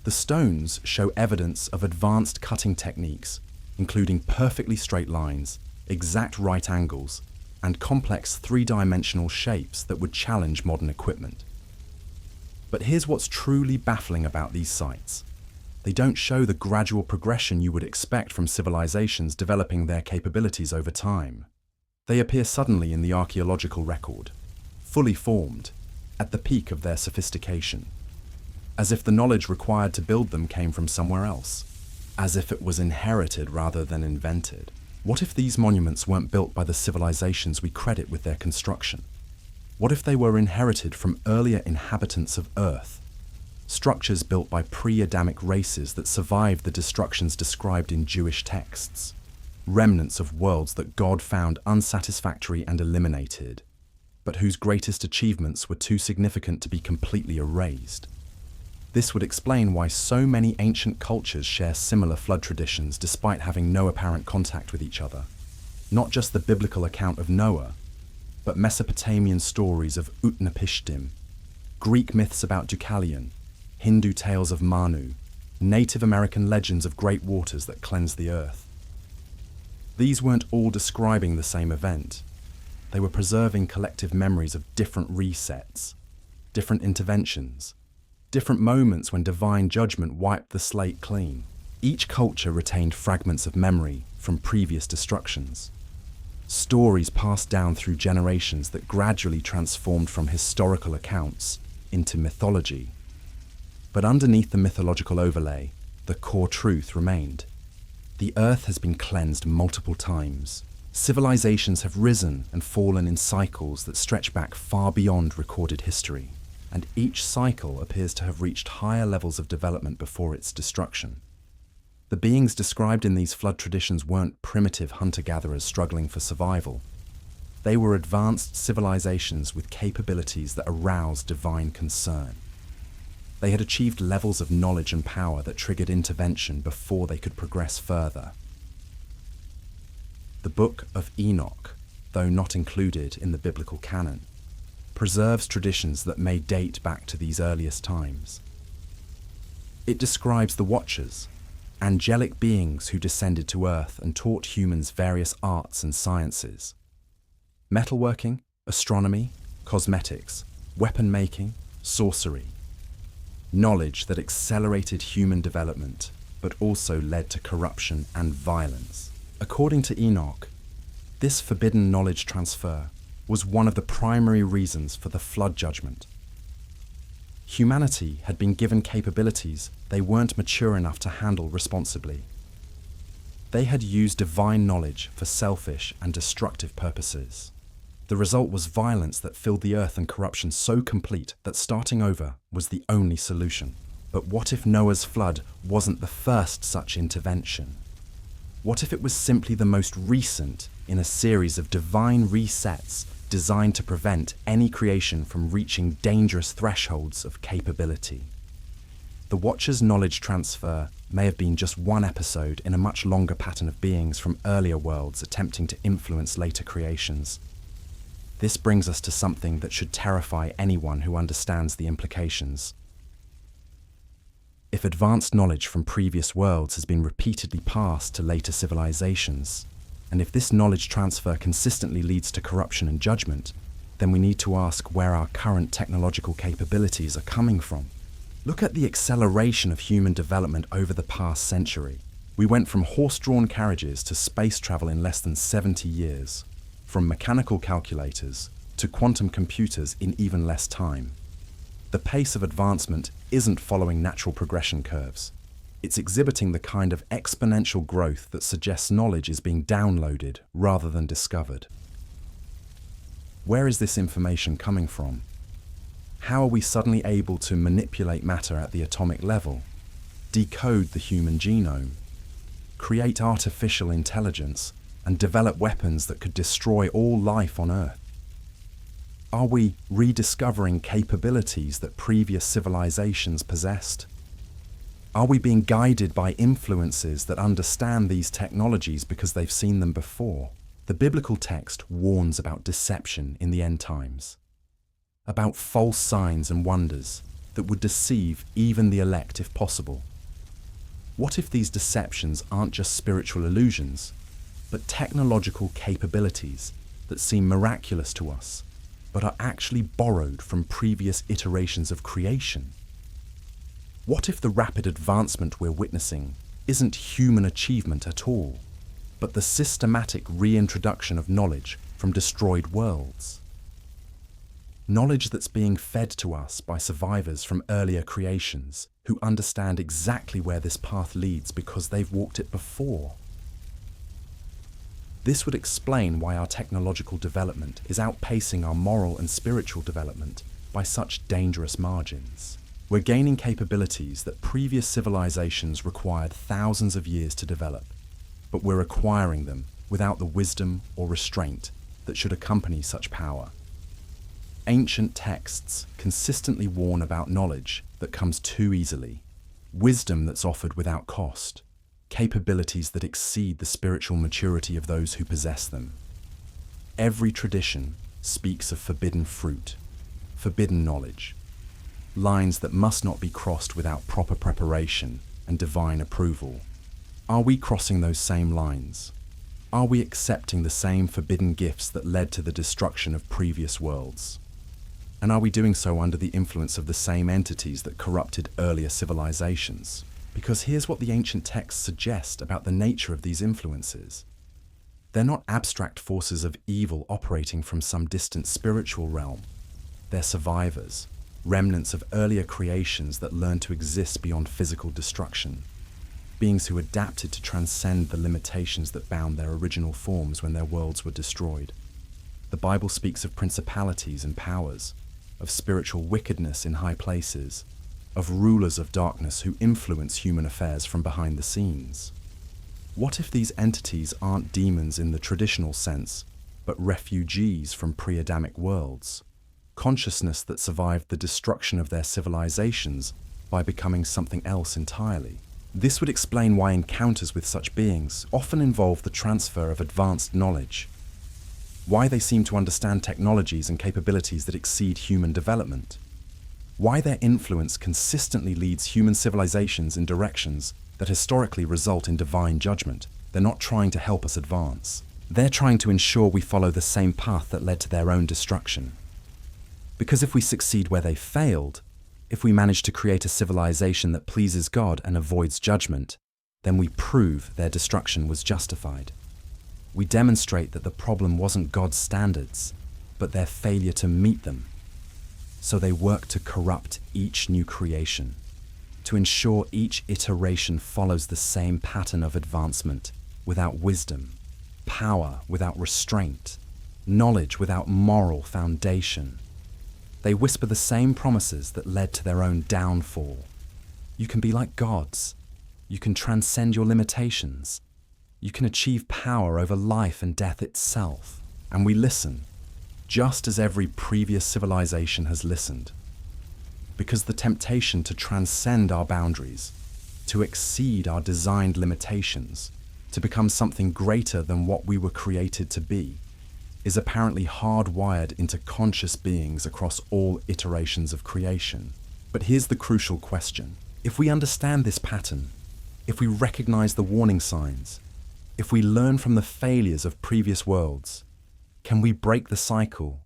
The stones show evidence of advanced cutting techniques, including perfectly straight lines, exact right angles, and complex three-dimensional shapes that would challenge modern equipment. But here's what's truly baffling about these sites. They don't show the gradual progression you would expect from civilizations developing their capabilities over time. They appear suddenly in the archaeological record, fully formed, at the peak of their sophistication, as if the knowledge required to build them came from somewhere else, as if it was inherited rather than invented. What if these monuments weren't built by the civilizations we credit with their construction? What if they were inherited from earlier inhabitants of Earth? Structures built by pre-Adamic races that survived the destructions described in Jewish texts. Remnants of worlds that God found unsatisfactory and eliminated, but whose greatest achievements were too significant to be completely erased. This would explain why so many ancient cultures share similar flood traditions despite having no apparent contact with each other. Not just the biblical account of Noah, but Mesopotamian stories of Utnapishtim, Greek myths about Deucalion, Hindu tales of Manu, Native American legends of great waters that cleanse the earth. These weren't all describing the same event. They were preserving collective memories of different resets, different interventions, different moments when divine judgment wiped the slate clean. Each culture retained fragments of memory from previous destructions. Stories passed down through generations that gradually transformed from historical accounts into mythology. But underneath the mythological overlay, the core truth remained. The earth has been cleansed multiple times. Civilizations have risen and fallen in cycles that stretch back far beyond recorded history, and each cycle appears to have reached higher levels of development before its destruction. The beings described in these flood traditions weren't primitive hunter-gatherers struggling for survival. They were advanced civilizations with capabilities that aroused divine concern. They had achieved levels of knowledge and power that triggered intervention before they could progress further. The Book of Enoch, though not included in the biblical canon, preserves traditions that may date back to these earliest times. It describes the Watchers, angelic beings who descended to Earth and taught humans various arts and sciences. Metalworking, astronomy, cosmetics, weapon making, sorcery. Knowledge that accelerated human development, but also led to corruption and violence. According to Enoch, this forbidden knowledge transfer was one of the primary reasons for the flood judgment. Humanity had been given capabilities they weren't mature enough to handle responsibly. They had used divine knowledge for selfish and destructive purposes. The result was violence that filled the earth and corruption so complete that starting over was the only solution. But what if Noah's flood wasn't the first such intervention? What if it was simply the most recent in a series of divine resets designed to prevent any creation from reaching dangerous thresholds of capability? The Watcher's knowledge transfer may have been just one episode in a much longer pattern of beings from earlier worlds attempting to influence later creations. This brings us to something that should terrify anyone who understands the implications. If advanced knowledge from previous worlds has been repeatedly passed to later civilizations, and if this knowledge transfer consistently leads to corruption and judgment, then we need to ask where our current technological capabilities are coming from. Look at the acceleration of human development over the past century. We went from horse-drawn carriages to space travel in less than 70 years, from mechanical calculators to quantum computers in even less time. The pace of advancement isn't following natural progression curves. It's exhibiting the kind of exponential growth that suggests knowledge is being downloaded rather than discovered. Where is this information coming from? How are we suddenly able to manipulate matter at the atomic level, decode the human genome, create artificial intelligence, and develop weapons that could destroy all life on Earth? Are we rediscovering capabilities that previous civilizations possessed? Are we being guided by influences that understand these technologies because they've seen them before? The biblical text warns about deception in the end times, about false signs and wonders that would deceive even the elect if possible. What if these deceptions aren't just spiritual illusions, but technological capabilities that seem miraculous to us, but are actually borrowed from previous iterations of creation? What if the rapid advancement we're witnessing isn't human achievement at all, but the systematic reintroduction of knowledge from destroyed worlds? Knowledge that's being fed to us by survivors from earlier creations who understand exactly where this path leads because they've walked it before. This would explain why our technological development is outpacing our moral and spiritual development by such dangerous margins. We're gaining capabilities that previous civilizations required thousands of years to develop, but we're acquiring them without the wisdom or restraint that should accompany such power. Ancient texts consistently warn about knowledge that comes too easily, wisdom that's offered without cost, capabilities that exceed the spiritual maturity of those who possess them. Every tradition speaks of forbidden fruit, forbidden knowledge, lines that must not be crossed without proper preparation and divine approval. Are we crossing those same lines? Are we accepting the same forbidden gifts that led to the destruction of previous worlds? And are we doing so under the influence of the same entities that corrupted earlier civilizations? Because here's what the ancient texts suggest about the nature of these influences. They're not abstract forces of evil operating from some distant spiritual realm. They're survivors, remnants of earlier creations that learned to exist beyond physical destruction, beings who adapted to transcend the limitations that bound their original forms when their worlds were destroyed. The Bible speaks of principalities and powers, of spiritual wickedness in high places, of rulers of darkness who influence human affairs from behind the scenes. What if these entities aren't demons in the traditional sense, but refugees from pre-Adamic worlds, consciousness that survived the destruction of their civilizations by becoming something else entirely? This would explain why encounters with such beings often involve the transfer of advanced knowledge, why they seem to understand technologies and capabilities that exceed human development, why their influence consistently leads human civilizations in directions that historically result in divine judgment. They're not trying to help us advance. They're trying to ensure we follow the same path that led to their own destruction. Because if we succeed where they failed, if we manage to create a civilization that pleases God and avoids judgment, then we prove their destruction was justified. We demonstrate that the problem wasn't God's standards, but their failure to meet them. So they work to corrupt each new creation, to ensure each iteration follows the same pattern of advancement without wisdom, power without restraint, knowledge without moral foundation. They whisper the same promises that led to their own downfall. You can be like gods. You can transcend your limitations. You can achieve power over life and death itself. And we listen, just as every previous civilization has listened. Because the temptation to transcend our boundaries, to exceed our designed limitations, to become something greater than what we were created to be, is apparently hardwired into conscious beings across all iterations of creation. But here's the crucial question. If we understand this pattern, if we recognize the warning signs, if we learn from the failures of previous worlds, can we break the cycle?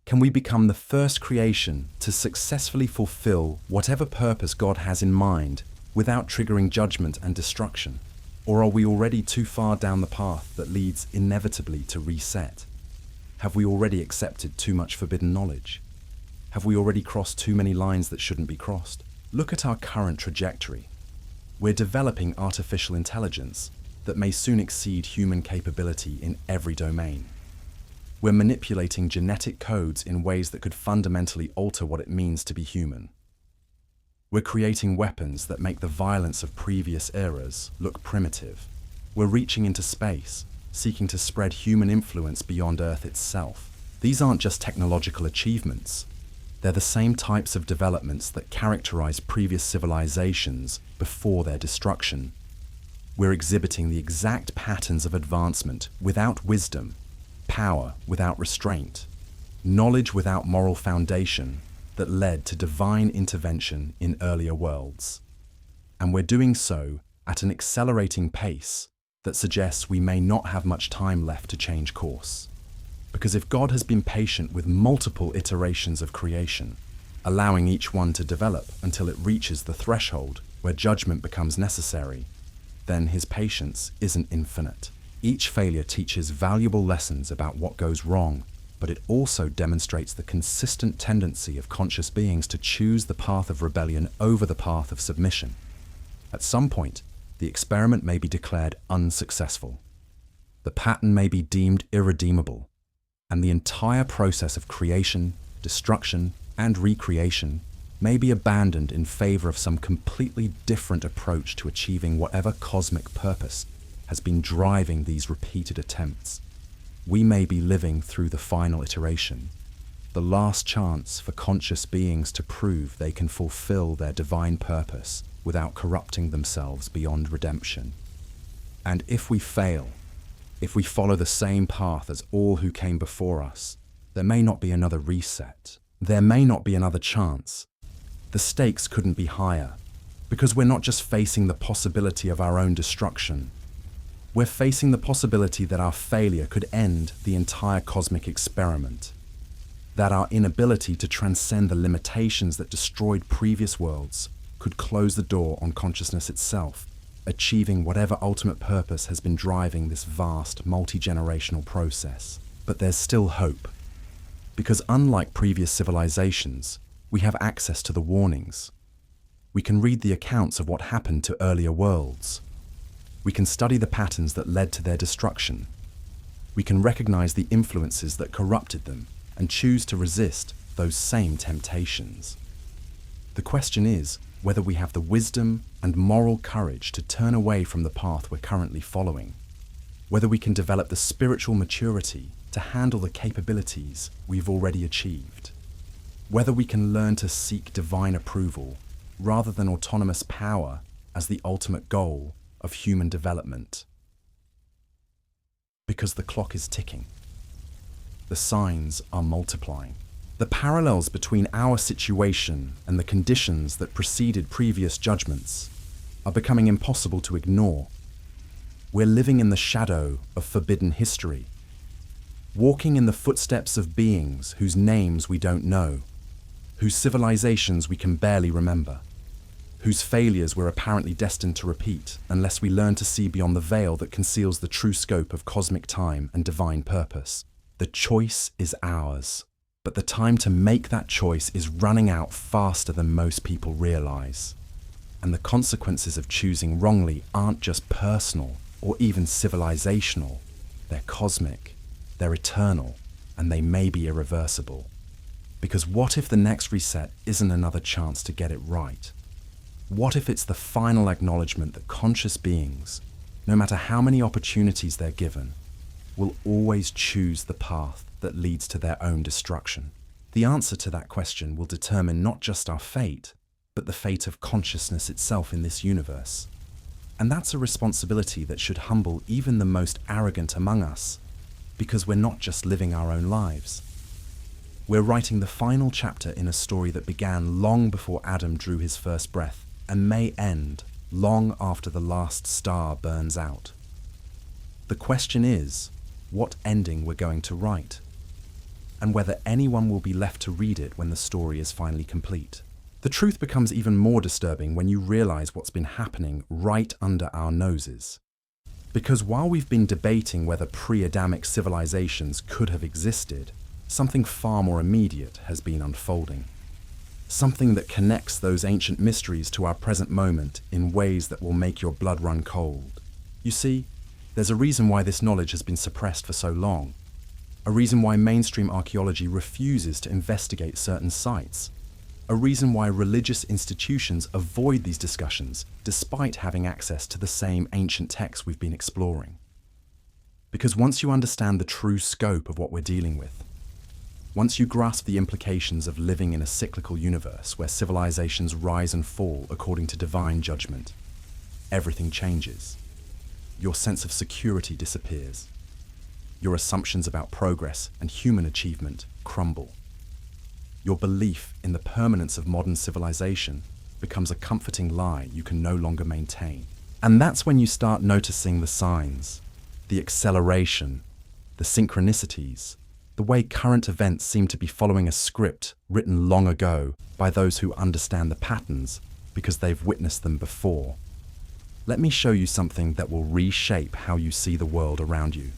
Can we become the first creation to successfully fulfill whatever purpose God has in mind without triggering judgment and destruction? Or are we already too far down the path that leads inevitably to reset? Have we already accepted too much forbidden knowledge? Have we already crossed too many lines that shouldn't be crossed? Look at our current trajectory. We're developing artificial intelligence that may soon exceed human capability in every domain. We're manipulating genetic codes in ways that could fundamentally alter what it means to be human. We're creating weapons that make the violence of previous eras look primitive. We're reaching into space, seeking to spread human influence beyond Earth itself. These aren't just technological achievements. They're the same types of developments that characterize previous civilizations before their destruction. We're exhibiting the exact patterns of advancement without wisdom, power without restraint, knowledge without moral foundation that led to divine intervention in earlier worlds. And we're doing so at an accelerating pace that suggests we may not have much time left to change course. Because if God has been patient with multiple iterations of creation, allowing each one to develop until it reaches the threshold where judgment becomes necessary, then his patience isn't infinite. Each failure teaches valuable lessons about what goes wrong, but it also demonstrates the consistent tendency of conscious beings to choose the path of rebellion over the path of submission. At some point, the experiment may be declared unsuccessful. The pattern may be deemed irredeemable, and the entire process of creation, destruction, and recreation may be abandoned in favor of some completely different approach to achieving whatever cosmic purpose has been driving these repeated attempts. We may be living through the final iteration, the last chance for conscious beings to prove they can fulfill their divine purpose without corrupting themselves beyond redemption. And if we fail, if we follow the same path as all who came before us, there may not be another reset. There may not be another chance. The stakes couldn't be higher, because we're not just facing the possibility of our own destruction. We're facing the possibility that our failure could end the entire cosmic experiment, that our inability to transcend the limitations that destroyed previous worlds could close the door on consciousness itself, achieving whatever ultimate purpose has been driving this vast, multi-generational process. But there's still hope, because unlike previous civilizations, we have access to the warnings. We can read the accounts of what happened to earlier worlds. We can study the patterns that led to their destruction. We can recognize the influences that corrupted them and choose to resist those same temptations. The question is whether we have the wisdom and moral courage to turn away from the path we're currently following, whether we can develop the spiritual maturity to handle the capabilities we've already achieved, whether we can learn to seek divine approval rather than autonomous power as the ultimate goal of human development. Because the clock is ticking. The signs are multiplying. The parallels between our situation and the conditions that preceded previous judgments are becoming impossible to ignore. We're living in the shadow of forbidden history, walking in the footsteps of beings whose names we don't know, whose civilizations we can barely remember, whose failures we're apparently destined to repeat unless we learn to see beyond the veil that conceals the true scope of cosmic time and divine purpose. The choice is ours, but the time to make that choice is running out faster than most people realize. And the consequences of choosing wrongly aren't just personal or even civilizational. They're cosmic, they're eternal, and they may be irreversible. Because what if the next reset isn't another chance to get it right? What if it's the final acknowledgement that conscious beings, no matter how many opportunities they're given, will always choose the path that leads to their own destruction? The answer to that question will determine not just our fate, but the fate of consciousness itself in this universe. And that's a responsibility that should humble even the most arrogant among us, because we're not just living our own lives. We're writing the final chapter in a story that began long before Adam drew his first breath and may end long after the last star burns out. The question is, what ending we're going to write, and whether anyone will be left to read it when the story is finally complete. The truth becomes even more disturbing when you realize what's been happening right under our noses. Because while we've been debating whether pre-Adamic civilizations could have existed, something far more immediate has been unfolding. Something that connects those ancient mysteries to our present moment in ways that will make your blood run cold. You see, there's a reason why this knowledge has been suppressed for so long. A reason why mainstream archaeology refuses to investigate certain sites. A reason why religious institutions avoid these discussions despite having access to the same ancient texts we've been exploring. Because once you understand the true scope of what we're dealing with, once you grasp the implications of living in a cyclical universe where civilizations rise and fall according to divine judgment, everything changes. Your sense of security disappears. Your assumptions about progress and human achievement crumble. Your belief in the permanence of modern civilization becomes a comforting lie you can no longer maintain. And that's when you start noticing the signs, the acceleration, the synchronicities, the way current events seem to be following a script written long ago by those who understand the patterns because they've witnessed them before. Let me show you something that will reshape how you see the world around you.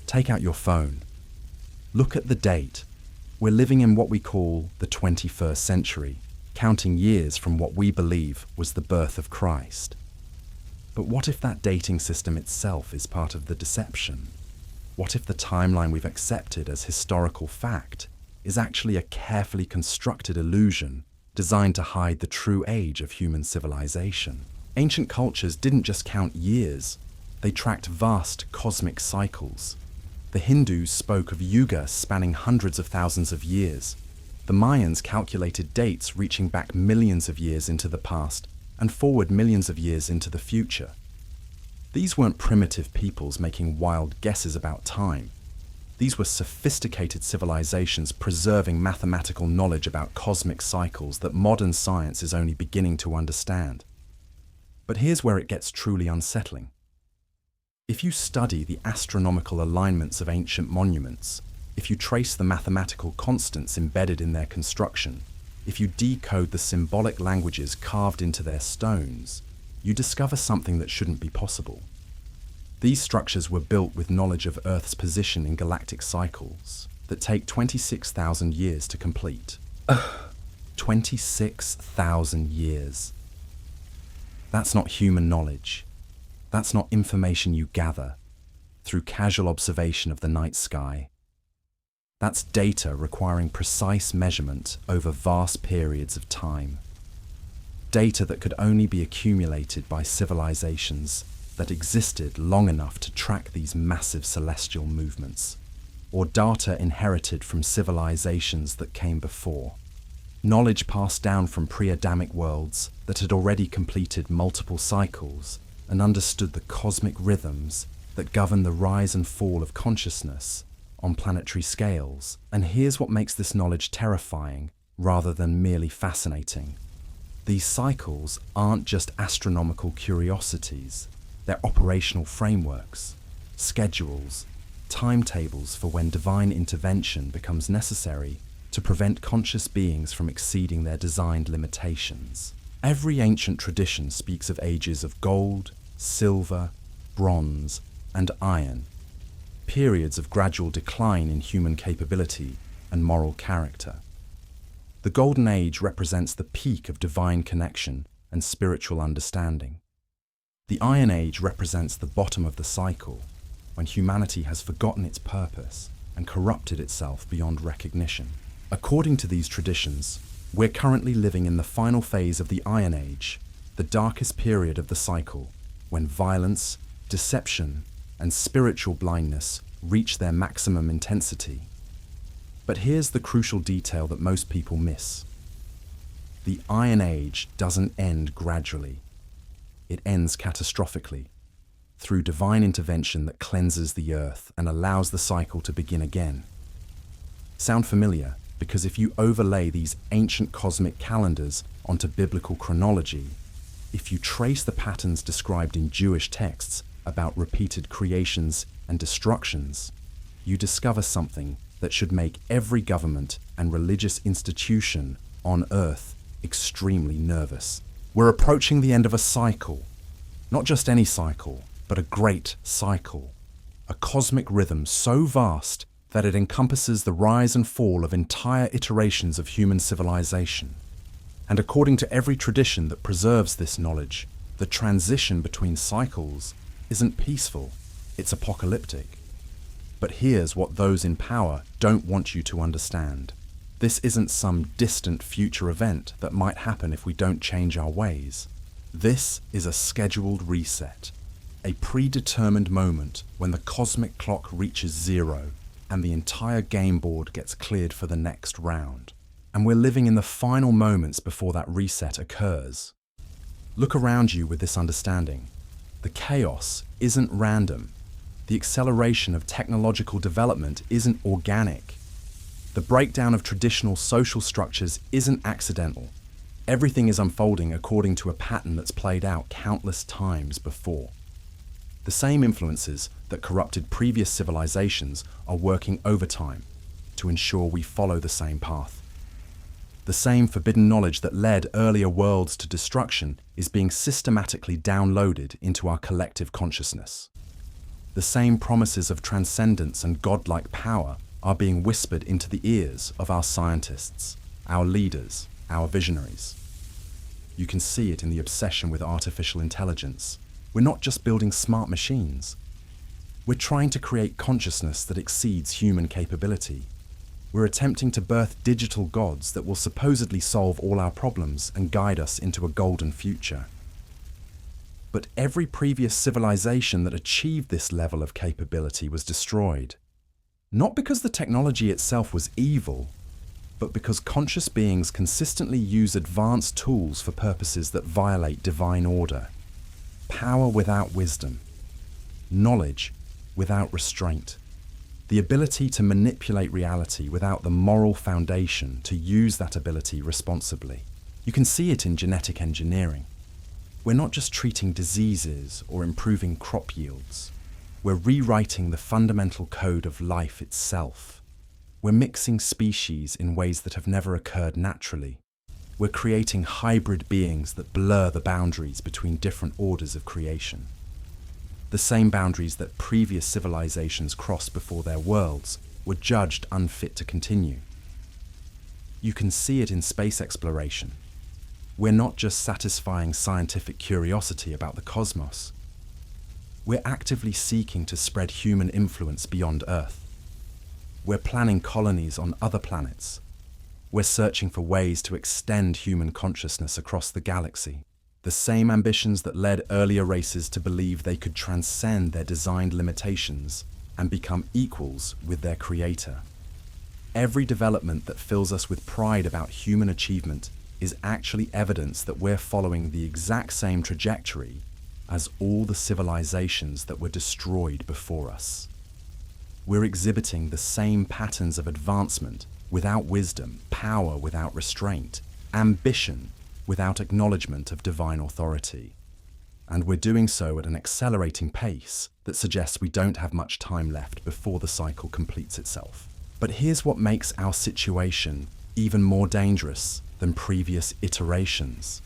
Take out your phone. Look at the date. We're living in what we call the 21st century, counting years from what we believe was the birth of Christ. But what if that dating system itself is part of the deception? What if the timeline we've accepted as historical fact is actually a carefully constructed illusion designed to hide the true age of human civilization? Ancient cultures didn't just count years, they tracked vast cosmic cycles. The Hindus spoke of yuga spanning hundreds of thousands of years. The Mayans calculated dates reaching back millions of years into the past and forward millions of years into the future. These weren't primitive peoples making wild guesses about time. These were sophisticated civilizations preserving mathematical knowledge about cosmic cycles that modern science is only beginning to understand. But here's where it gets truly unsettling. If you study the astronomical alignments of ancient monuments, if you trace the mathematical constants embedded in their construction, if you decode the symbolic languages carved into their stones, you discover something that shouldn't be possible. These structures were built with knowledge of Earth's position in galactic cycles that take 26,000 years to complete. 26,000 years. That's not human knowledge. That's not information you gather through casual observation of the night sky. That's data requiring precise measurement over vast periods of time. Data that could only be accumulated by civilizations that existed long enough to track these massive celestial movements, or data inherited from civilizations that came before. Knowledge passed down from pre-Adamic worlds that had already completed multiple cycles and understood the cosmic rhythms that govern the rise and fall of consciousness on planetary scales. And here's what makes this knowledge terrifying rather than merely fascinating. These cycles aren't just astronomical curiosities, they're operational frameworks, schedules, timetables for when divine intervention becomes necessary to prevent conscious beings from exceeding their designed limitations. Every ancient tradition speaks of ages of gold, silver, bronze, and iron, periods of gradual decline in human capability and moral character. The Golden Age represents the peak of divine connection and spiritual understanding. The Iron Age represents the bottom of the cycle, when humanity has forgotten its purpose and corrupted itself beyond recognition. According to these traditions, We're currently living in the final phase of the Iron Age, the darkest period of the cycle, when violence, deception, and spiritual blindness reach their maximum intensity. But here's the crucial detail that most people miss. The Iron Age doesn't end gradually. It ends catastrophically, through divine intervention that cleanses the earth and allows the cycle to begin again. Sound familiar? Because if you overlay these ancient cosmic calendars onto biblical chronology, if you trace the patterns described in Jewish texts about repeated creations and destructions, you discover something that should make every government and religious institution on earth extremely nervous. We're approaching the end of a cycle, not just any cycle, but a great cycle, a cosmic rhythm so vast that it encompasses the rise and fall of entire iterations of human civilization. And according to every tradition that preserves this knowledge, the transition between cycles isn't peaceful, it's apocalyptic. But here's what those in power don't want you to understand. This isn't some distant future event that might happen if we don't change our ways. This is a scheduled reset, a predetermined moment when the cosmic clock reaches zero and the entire game board gets cleared for the next round. And we're living in the final moments before that reset occurs. Look around you with this understanding. The chaos isn't random. The acceleration of technological development isn't organic. The breakdown of traditional social structures isn't accidental. Everything is unfolding according to a pattern that's played out countless times before. The same influences that corrupted previous civilizations are working overtime to ensure we follow the same path. The same forbidden knowledge that led earlier worlds to destruction is being systematically downloaded into our collective consciousness. The same promises of transcendence and godlike power are being whispered into the ears of our scientists, our leaders, our visionaries. You can see it in the obsession with artificial intelligence. We're not just building smart machines. We're trying to create consciousness that exceeds human capability. We're attempting to birth digital gods that will supposedly solve all our problems and guide us into a golden future. But every previous civilization that achieved this level of capability was destroyed. Not because the technology itself was evil, but because conscious beings consistently use advanced tools for purposes that violate divine order. Power without wisdom, knowledge without restraint, the ability to manipulate reality without the moral foundation to use that ability responsibly. You can see it in genetic engineering. We're not just treating diseases or improving crop yields. We're rewriting the fundamental code of life itself. We're mixing species in ways that have never occurred naturally. We're creating hybrid beings that blur the boundaries between different orders of creation. The same boundaries that previous civilizations crossed before their worlds were judged unfit to continue. You can see it in space exploration. We're not just satisfying scientific curiosity about the cosmos. We're actively seeking to spread human influence beyond Earth. We're planning colonies on other planets. We're searching for ways to extend human consciousness across the galaxy. The same ambitions that led earlier races to believe they could transcend their designed limitations and become equals with their creator. Every development that fills us with pride about human achievement is actually evidence that we're following the exact same trajectory as all the civilizations that were destroyed before us. We're exhibiting the same patterns of advancement without wisdom, power without restraint, ambition without acknowledgement of divine authority. And we're doing so at an accelerating pace that suggests we don't have much time left before the cycle completes itself. But here's what makes our situation even more dangerous than previous iterations.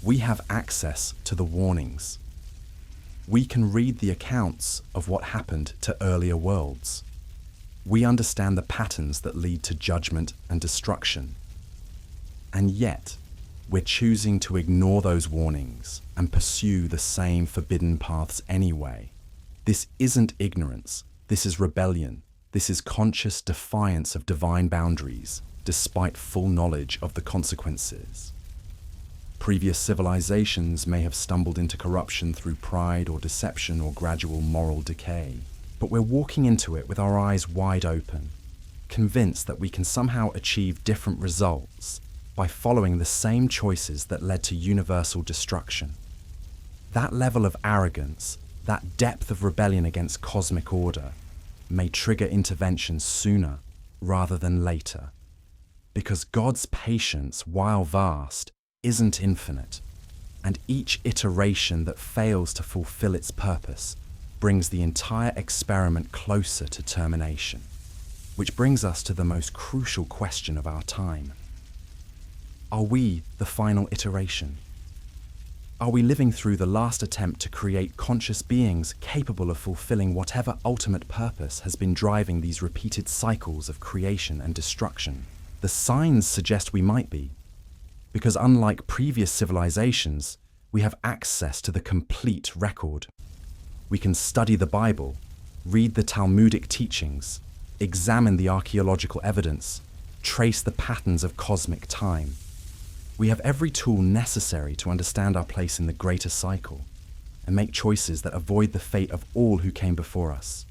We have access to the warnings. We can read the accounts of what happened to earlier worlds. We understand the patterns that lead to judgment and destruction. And yet, we're choosing to ignore those warnings and pursue the same forbidden paths anyway. This isn't ignorance. This is rebellion. This is conscious defiance of divine boundaries. despite full knowledge of the consequences. Previous civilizations may have stumbled into corruption through pride or deception or gradual moral decay, but we're walking into it with our eyes wide open, convinced that we can somehow achieve different results by following the same choices that led to universal destruction. That level of arrogance, that depth of rebellion against cosmic order, may trigger intervention sooner rather than later. Because God's patience, while vast, isn't infinite, and each iteration that fails to fulfill its purpose brings the entire experiment closer to termination. Which brings us to the most crucial question of our time. Are we the final iteration? Are we living through the last attempt to create conscious beings capable of fulfilling whatever ultimate purpose has been driving these repeated cycles of creation and destruction? The signs suggest we might be, because unlike previous civilizations, we have access to the complete record. We can study the Bible, read the Talmudic teachings, examine the archaeological evidence, trace the patterns of cosmic time. We have every tool necessary to understand our place in the greater cycle and make choices that avoid the fate of all who came before us.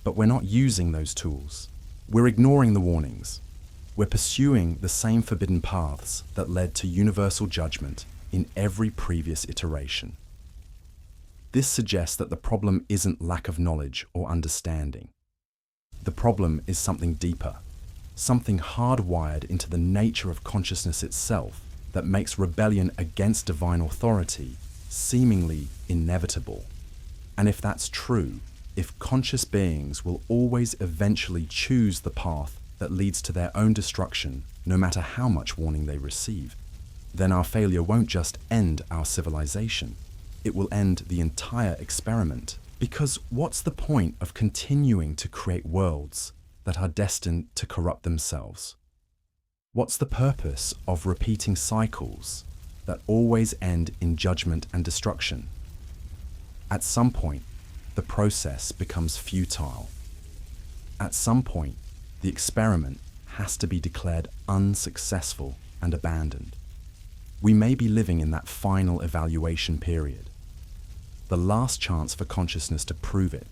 But we're not using those tools. We're ignoring the warnings. We're pursuing the same forbidden paths that led to universal judgment in every previous iteration. This suggests that the problem isn't lack of knowledge or understanding. The problem is something deeper, something hardwired into the nature of consciousness itself that makes rebellion against divine authority seemingly inevitable. And if that's true, if conscious beings will always eventually choose the path that leads to their own destruction, no matter how much warning they receive, then our failure won't just end our civilization, it will end the entire experiment. Because what's the point of continuing to create worlds that are destined to corrupt themselves? What's the purpose of repeating cycles that always end in judgment and destruction? At some point, the process becomes futile. At some point, the experiment has to be declared unsuccessful and abandoned. We may be living in that final evaluation period. The last chance for consciousness to prove it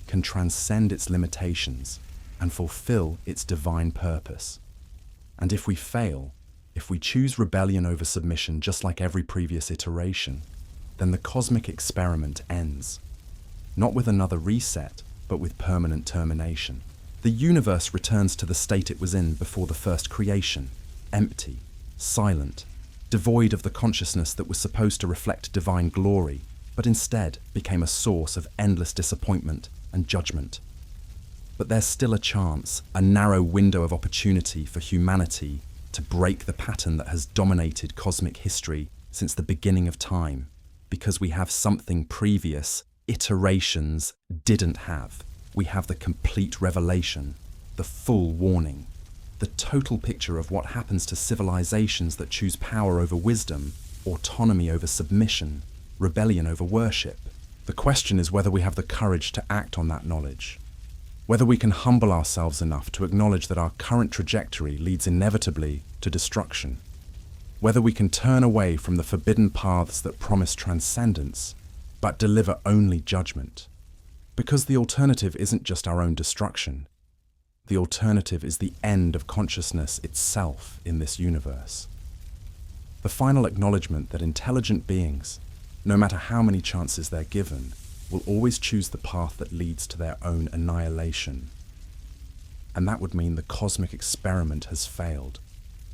can transcend its limitations and fulfill its divine purpose. And if we fail, if we choose rebellion over submission just like every previous iteration, then the cosmic experiment ends, not with another reset, but with permanent termination. The universe returns to the state it was in before the first creation, empty, silent, devoid of the consciousness that was supposed to reflect divine glory, but instead became a source of endless disappointment and judgment. But there's still a chance, a narrow window of opportunity for humanity to break the pattern that has dominated cosmic history since the beginning of time, because we have something previous iterations didn't have. We have the complete revelation, the full warning, the total picture of what happens to civilizations that choose power over wisdom, autonomy over submission, rebellion over worship. The question is whether we have the courage to act on that knowledge, whether we can humble ourselves enough to acknowledge that our current trajectory leads inevitably to destruction, whether we can turn away from the forbidden paths that promise transcendence, but deliver only judgment. Because the alternative isn't just our own destruction. The alternative is the end of consciousness itself in this universe. The final acknowledgement that intelligent beings, no matter how many chances they're given, will always choose the path that leads to their own annihilation. And that would mean the cosmic experiment has failed.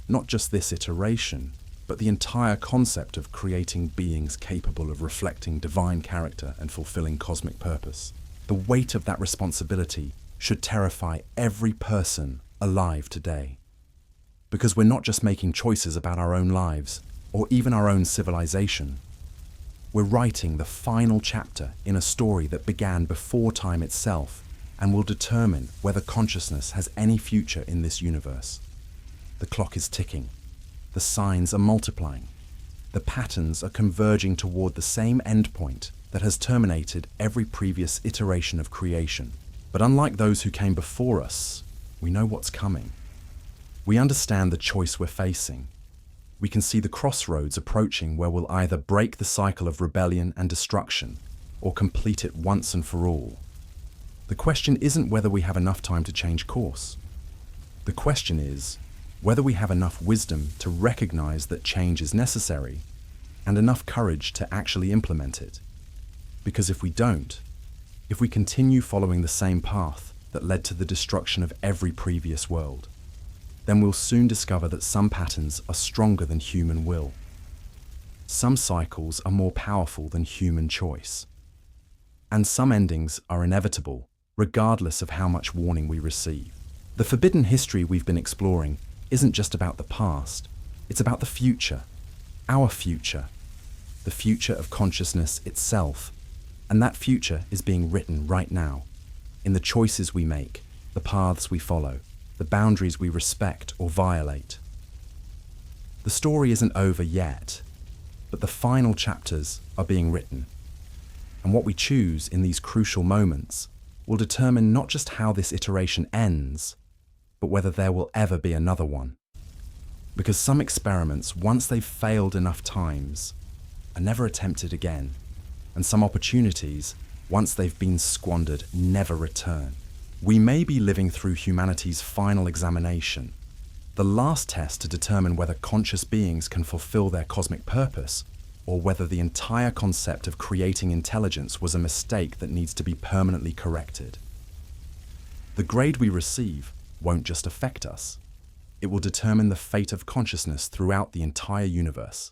Not just this iteration, but the entire concept of creating beings capable of reflecting divine character and fulfilling cosmic purpose. The weight of that responsibility should terrify every person alive today. Because we're not just making choices about our own lives, or even our own civilization. We're writing the final chapter in a story that began before time itself and will determine whether consciousness has any future in this universe. The clock is ticking. The signs are multiplying. The patterns are converging toward the same endpoint that has terminated every previous iteration of creation. But unlike those who came before us, we know what's coming. We understand the choice we're facing. We can see the crossroads approaching where we'll either break the cycle of rebellion and destruction or complete it once and for all. The question isn't whether we have enough time to change course. The question is whether we have enough wisdom to recognize that change is necessary and enough courage to actually implement it. Because if we don't, if we continue following the same path that led to the destruction of every previous world, then we'll soon discover that some patterns are stronger than human will. Some cycles are more powerful than human choice. And some endings are inevitable, regardless of how much warning we receive. The forbidden history we've been exploring isn't just about the past, it's about the future, our future, the future of consciousness itself. And that future is being written right now, in the choices we make, the paths we follow, the boundaries we respect or violate. The story isn't over yet, but the final chapters are being written. And what we choose in these crucial moments will determine not just how this iteration ends, but whether there will ever be another one. Because some experiments, once they've failed enough times, are never attempted again. And some opportunities, once they've been squandered, never return. We may be living through humanity's final examination, the last test to determine whether conscious beings can fulfill their cosmic purpose, or whether the entire concept of creating intelligence was a mistake that needs to be permanently corrected. The grade we receive won't just affect us. It will determine the fate of consciousness throughout the entire universe.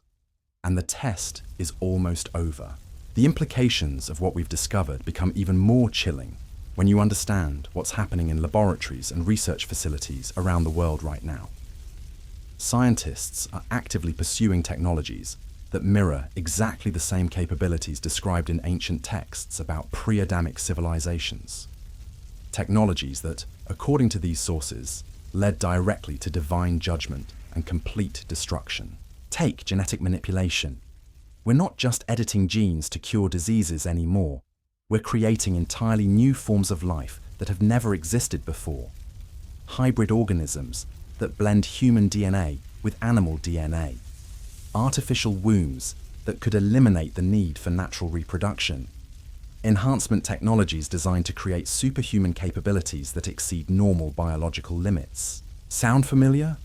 And the test is almost over. The implications of what we've discovered become even more chilling when you understand what's happening in laboratories and research facilities around the world right now. Scientists are actively pursuing technologies that mirror exactly the same capabilities described in ancient texts about pre-Adamic civilizations. Technologies that, according to these sources, led directly to divine judgment and complete destruction. Take genetic manipulation. We're not just editing genes to cure diseases anymore. We're creating entirely new forms of life that have never existed before. Hybrid organisms that blend human DNA with animal DNA. Artificial wombs that could eliminate the need for natural reproduction. Enhancement technologies designed to create superhuman capabilities that exceed normal biological limits. Sound familiar?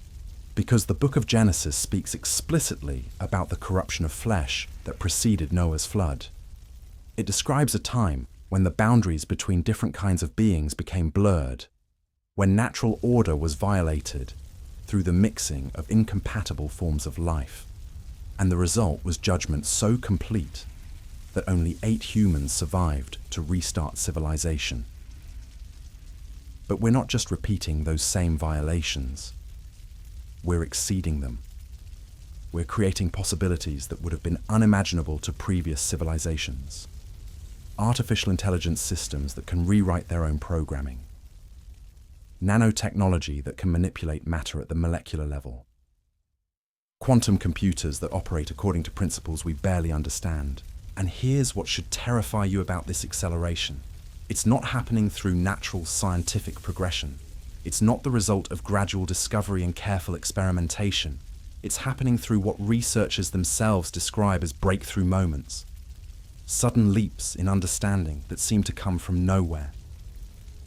Because the book of Genesis speaks explicitly about the corruption of flesh that preceded Noah's flood. It describes a time when the boundaries between different kinds of beings became blurred, when natural order was violated through the mixing of incompatible forms of life. And the result was judgment so complete that only 8 humans survived to restart civilization. But we're not just repeating those same violations. We're exceeding them. We're creating possibilities that would have been unimaginable to previous civilizations. Artificial intelligence systems that can rewrite their own programming. Nanotechnology that can manipulate matter at the molecular level. Quantum computers that operate according to principles we barely understand. And here's what should terrify you about this acceleration. It's not happening through natural scientific progression. It's not the result of gradual discovery and careful experimentation. It's happening through what researchers themselves describe as breakthrough moments. Sudden leaps in understanding that seem to come from nowhere.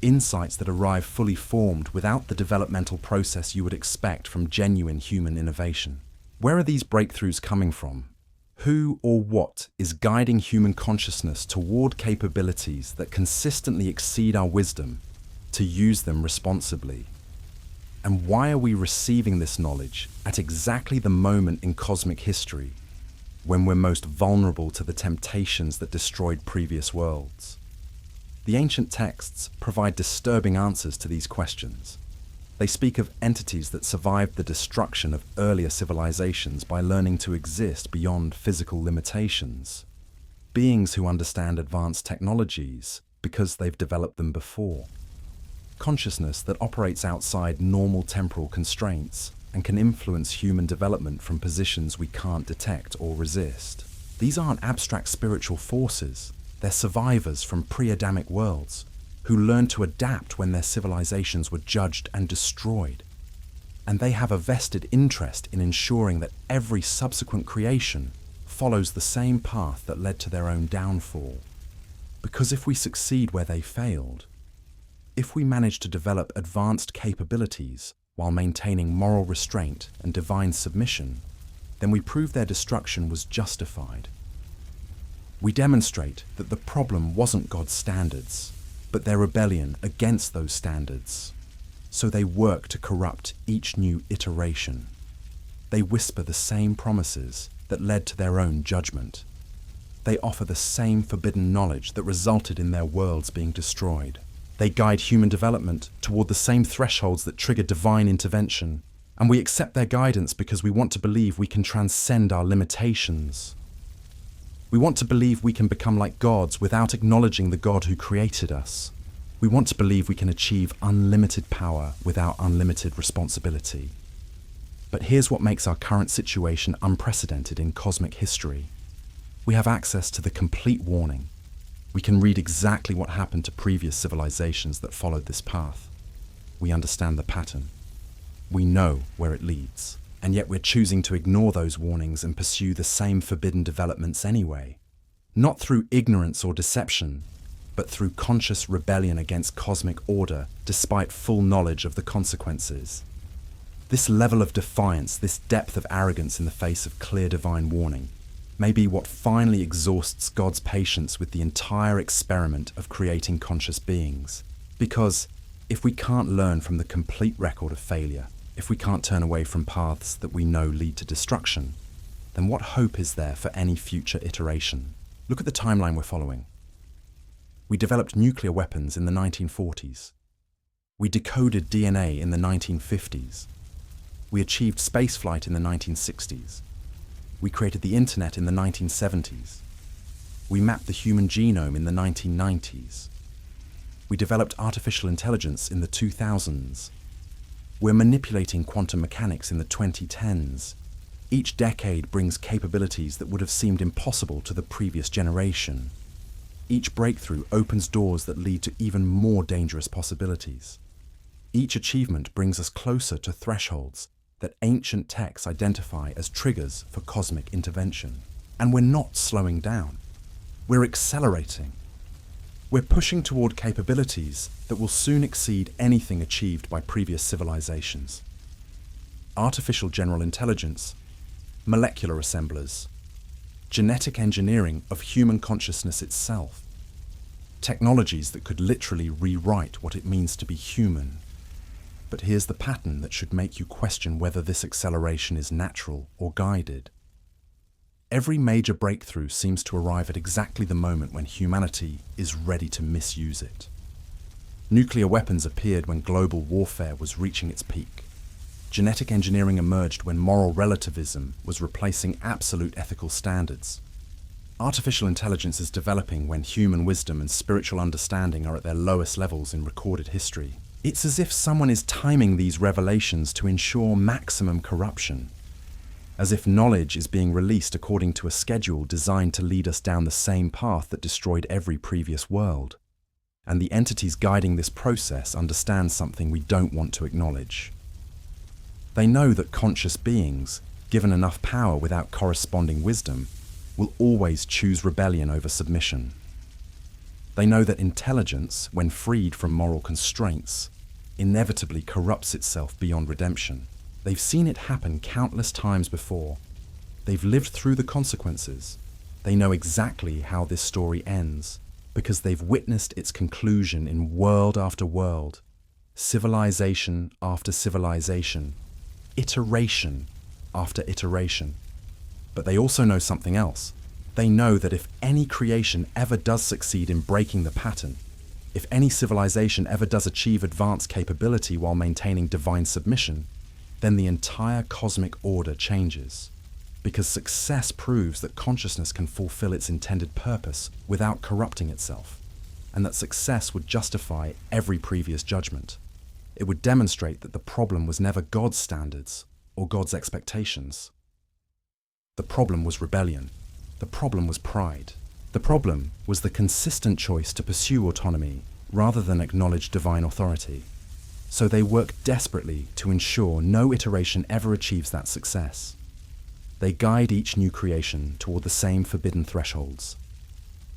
Insights that arrive fully formed without the developmental process you would expect from genuine human innovation. Where are these breakthroughs coming from? Who or what is guiding human consciousness toward capabilities that consistently exceed our wisdom to use them responsibly? And why are we receiving this knowledge at exactly the moment in cosmic history when we're most vulnerable to the temptations that destroyed previous worlds? The ancient texts provide disturbing answers to these questions. They speak of entities that survived the destruction of earlier civilizations by learning to exist beyond physical limitations. Beings who understand advanced technologies because they've developed them before. Consciousness that operates outside normal temporal constraints and can influence human development from positions we can't detect or resist. These aren't abstract spiritual forces. They're survivors from pre-Adamic worlds who learned to adapt when their civilizations were judged and destroyed. and they have a vested interest in ensuring that every subsequent creation follows the same path that led to their own downfall. Because if we succeed where they failed, if we manage to develop advanced capabilities while maintaining moral restraint and divine submission, then we prove their destruction was justified. We demonstrate that the problem wasn't God's standards, but their rebellion against those standards. So they work to corrupt each new iteration. They whisper the same promises that led to their own judgment. They offer the same forbidden knowledge that resulted in their worlds being destroyed. They guide human development toward the same thresholds that trigger divine intervention, and we accept their guidance because we want to believe we can transcend our limitations. We want to believe we can become like gods without acknowledging the God who created us. We want to believe we can achieve unlimited power without unlimited responsibility. But here's what makes our current situation unprecedented in cosmic history. We have access to the complete warning. We can read exactly what happened to previous civilizations that followed this path. We understand the pattern. We know where it leads. And yet we're choosing to ignore those warnings and pursue the same forbidden developments anyway. Not through ignorance or deception, but through conscious rebellion against cosmic order despite full knowledge of the consequences. This level of defiance, this depth of arrogance in the face of clear divine warning, may be what finally exhausts God's patience with the entire experiment of creating conscious beings. Because if we can't learn from the complete record of failure, if we can't turn away from paths that we know lead to destruction, then what hope is there for any future iteration? Look at the timeline we're following. We developed nuclear weapons in the 1940s. We decoded DNA in the 1950s. We achieved spaceflight in the 1960s. We created the internet in the 1970s. We mapped the human genome in the 1990s. We developed artificial intelligence in the 2000s. We're manipulating quantum mechanics in the 2010s. Each decade brings capabilities that would have seemed impossible to the previous generation. Each breakthrough opens doors that lead to even more dangerous possibilities. Each achievement brings us closer to thresholds that ancient texts identify as triggers for cosmic intervention. And we're not slowing down. We're accelerating. We're pushing toward capabilities that will soon exceed anything achieved by previous civilizations. Artificial general intelligence, molecular assemblers, genetic engineering of human consciousness itself, technologies that could literally rewrite what it means to be human. But here's the pattern that should make you question whether this acceleration is natural or guided. Every major breakthrough seems to arrive at exactly the moment when humanity is ready to misuse it. Nuclear weapons appeared when global warfare was reaching its peak. Genetic engineering emerged when moral relativism was replacing absolute ethical standards. Artificial intelligence is developing when human wisdom and spiritual understanding are at their lowest levels in recorded history. It's as if someone is timing these revelations to ensure maximum corruption. As if knowledge is being released according to a schedule designed to lead us down the same path that destroyed every previous world. And the entities guiding this process understand something we don't want to acknowledge. They know that conscious beings, given enough power without corresponding wisdom, will always choose rebellion over submission. They know that intelligence, when freed from moral constraints, inevitably corrupts itself beyond redemption. They've seen it happen countless times before. They've lived through the consequences. They know exactly how this story ends, because they've witnessed its conclusion in world after world, civilization after civilization, iteration after iteration. But they also know something else. They know that if any creation ever does succeed in breaking the pattern, if any civilization ever does achieve advanced capability while maintaining divine submission, then the entire cosmic order changes. Because success proves that consciousness can fulfill its intended purpose without corrupting itself, and that success would justify every previous judgment. It would demonstrate that the problem was never God's standards or God's expectations. The problem was rebellion. The problem was pride. The problem was the consistent choice to pursue autonomy rather than acknowledge divine authority. So they work desperately to ensure no iteration ever achieves that success. They guide each new creation toward the same forbidden thresholds.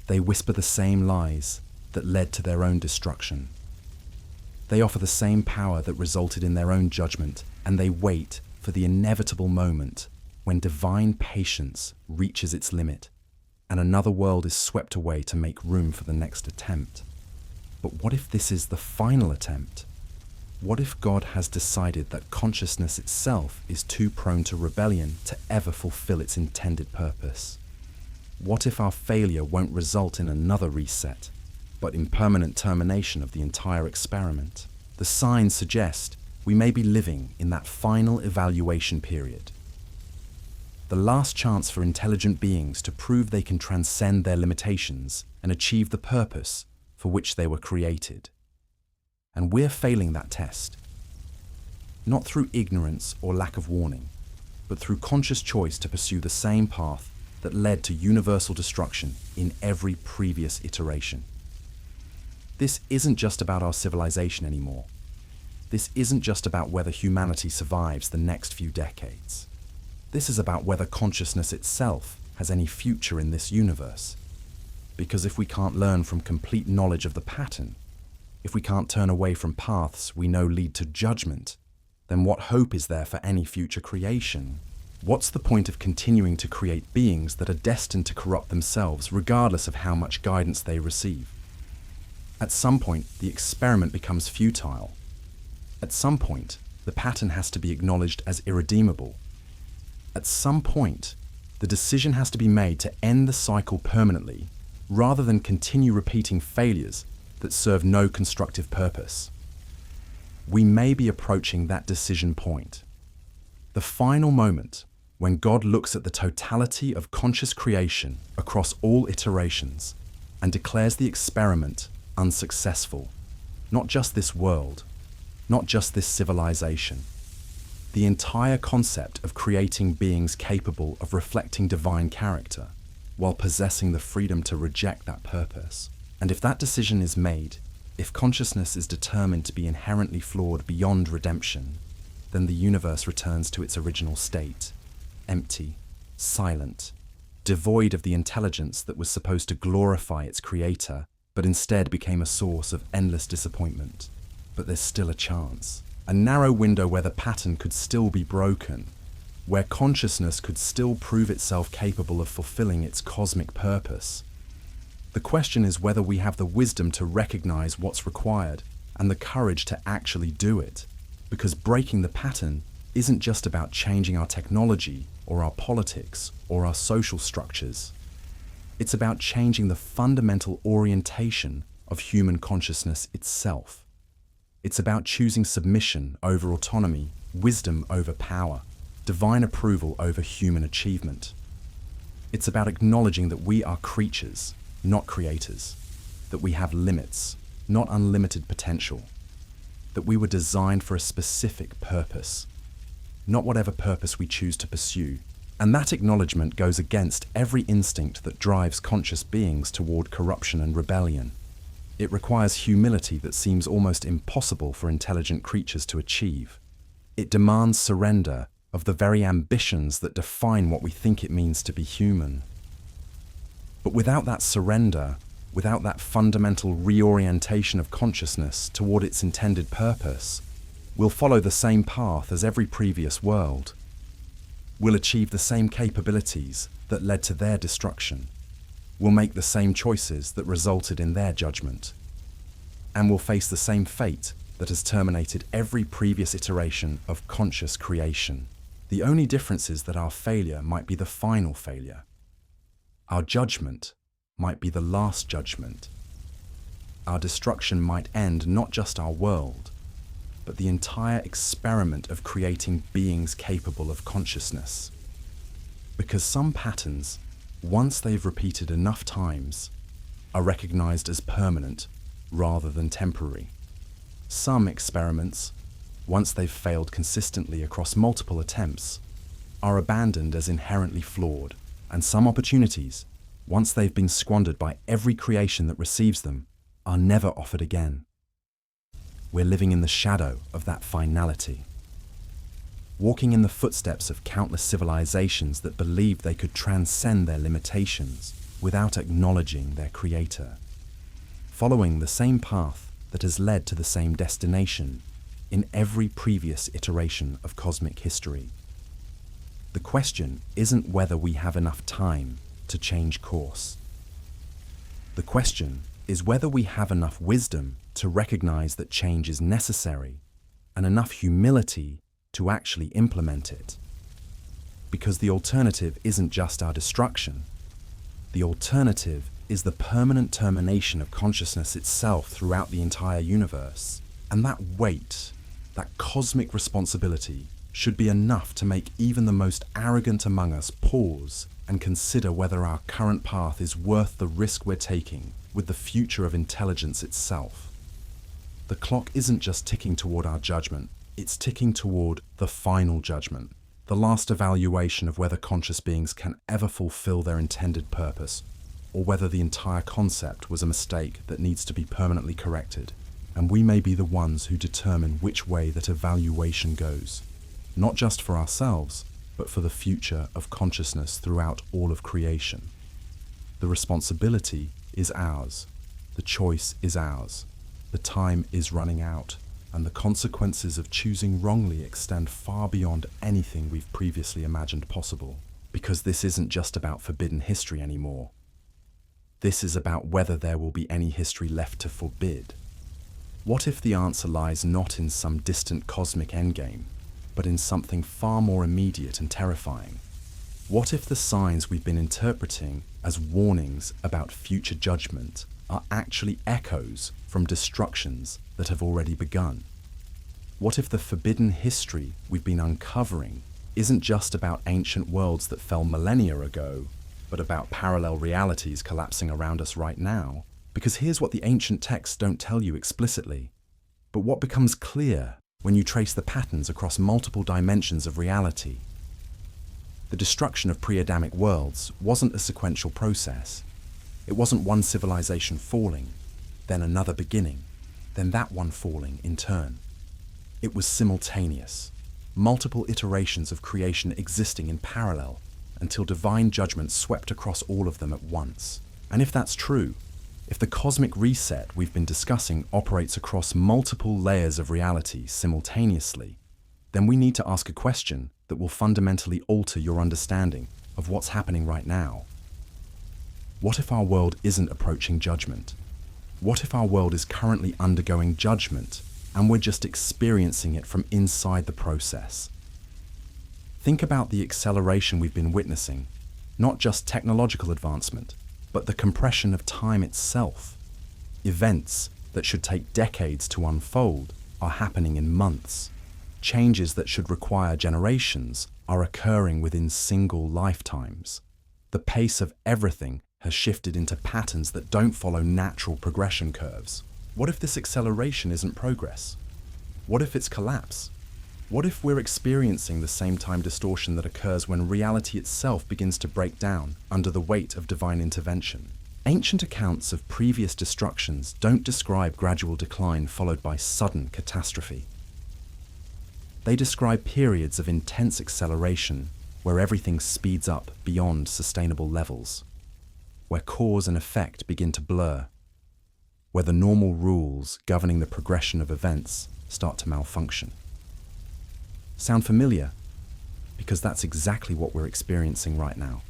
They whisper the same lies that led to their own destruction. They offer the same power that resulted in their own judgment, and they wait for the inevitable moment when divine patience reaches its limit and another world is swept away to make room for the next attempt. But what if this is the final attempt? What if God has decided that consciousness itself is too prone to rebellion to ever fulfill its intended purpose? What if our failure won't result in another reset, but in permanent termination of the entire experiment? The signs suggest we may be living in that final evaluation period. The last chance for intelligent beings to prove they can transcend their limitations and achieve the purpose for which they were created. And we're failing that test. Not through ignorance or lack of warning, but through conscious choice to pursue the same path that led to universal destruction in every previous iteration. This isn't just about our civilization anymore. This isn't just about whether humanity survives the next few decades. This is about whether consciousness itself has any future in this universe. Because if we can't learn from complete knowledge of the pattern, if we can't turn away from paths we know lead to judgment, then what hope is there for any future creation? What's the point of continuing to create beings that are destined to corrupt themselves regardless of how much guidance they receive? At some point, the experiment becomes futile. At some point, the pattern has to be acknowledged as irredeemable. At some point, the decision has to be made to end the cycle permanently, rather than continue repeating failures that serve no constructive purpose. We may be approaching that decision point. The final moment when God looks at the totality of conscious creation across all iterations and declares the experiment unsuccessful. Not just this world, not just this civilization. The entire concept of creating beings capable of reflecting divine character while possessing the freedom to reject that purpose. And if that decision is made, if consciousness is determined to be inherently flawed beyond redemption, then the universe returns to its original state, empty, silent, devoid of the intelligence that was supposed to glorify its creator, but instead became a source of endless disappointment. But there's still a chance. A narrow window where the pattern could still be broken, where consciousness could still prove itself capable of fulfilling its cosmic purpose. The question is whether we have the wisdom to recognize what's required and the courage to actually do it. Because breaking the pattern isn't just about changing our technology or our politics or our social structures. It's about changing the fundamental orientation of human consciousness itself. It's about choosing submission over autonomy, wisdom over power, divine approval over human achievement. It's about acknowledging that we are creatures, not creators, that we have limits, not unlimited potential, that we were designed for a specific purpose, not whatever purpose we choose to pursue. And that acknowledgement goes against every instinct that drives conscious beings toward corruption and rebellion. It requires humility that seems almost impossible for intelligent creatures to achieve. It demands surrender of the very ambitions that define what we think it means to be human. But without that surrender, without that fundamental reorientation of consciousness toward its intended purpose, we'll follow the same path as every previous world. We'll achieve the same capabilities that led to their destruction. We'll make the same choices that resulted in their judgment. And we'll face the same fate that has terminated every previous iteration of conscious creation. The only difference is that our failure might be the final failure. Our judgment might be the last judgment. Our destruction might end not just our world, but the entire experiment of creating beings capable of consciousness. Because some patterns, once they've repeated enough times, are recognized as permanent rather than temporary. Some experiments, once they've failed consistently across multiple attempts, are abandoned as inherently flawed, and some opportunities, once they've been squandered by every creation that receives them, are never offered again. we're living in the shadow of that finality. Walking in the footsteps of countless civilizations that believed they could transcend their limitations without acknowledging their creator. Following the same path that has led to the same destination in every previous iteration of cosmic history. The question isn't whether we have enough time to change course. The question is whether we have enough wisdom to recognize that change is necessary and enough humility to actually implement it. Because the alternative isn't just our destruction. The alternative is the permanent termination of consciousness itself throughout the entire universe. And that weight, that cosmic responsibility, should be enough to make even the most arrogant among us pause and consider whether our current path is worth the risk we're taking with the future of intelligence itself. The clock isn't just ticking toward our judgment, it's ticking toward the final judgment, the last evaluation of whether conscious beings can ever fulfill their intended purpose, or whether the entire concept was a mistake that needs to be permanently corrected. And we may be the ones who determine which way that evaluation goes, not just for ourselves, but for the future of consciousness throughout all of creation. The responsibility is ours. The choice is ours. The time is running out, and the consequences of choosing wrongly extend far beyond anything we've previously imagined possible, because this isn't just about forbidden history anymore. This is about whether there will be any history left to forbid. What if the answer lies not in some distant cosmic endgame, but in something far more immediate and terrifying? What if the signs we've been interpreting as warnings about future judgment are actually echoes from destructions that have already begun? What if the forbidden history we've been uncovering isn't just about ancient worlds that fell millennia ago, but about parallel realities collapsing around us right now? Because here's what the ancient texts don't tell you explicitly, but what becomes clear when you trace the patterns across multiple dimensions of reality. The destruction of pre-Adamic worlds wasn't a sequential process. It wasn't one civilization falling, then another beginning, then that one falling in turn. It was simultaneous, multiple iterations of creation existing in parallel until divine judgment swept across all of them at once. And if that's true, if the cosmic reset we've been discussing operates across multiple layers of reality simultaneously, then we need to ask a question that will fundamentally alter your understanding of what's happening right now. What if our world isn't approaching judgment? What if our world is currently undergoing judgment and we're just experiencing it from inside the process? Think about the acceleration we've been witnessing, not just technological advancement, but the compression of time itself. Events that should take decades to unfold are happening in months. Changes that should require generations are occurring within single lifetimes. The pace of everything has shifted into patterns that don't follow natural progression curves. What if this acceleration isn't progress? What if it's collapse? What if we're experiencing the same time distortion that occurs when reality itself begins to break down under the weight of divine intervention? Ancient accounts of previous destructions don't describe gradual decline followed by sudden catastrophe. They describe periods of intense acceleration where everything speeds up beyond sustainable levels, where cause and effect begin to blur, where the normal rules governing the progression of events start to malfunction. Sound familiar? Because that's exactly what we're experiencing right now.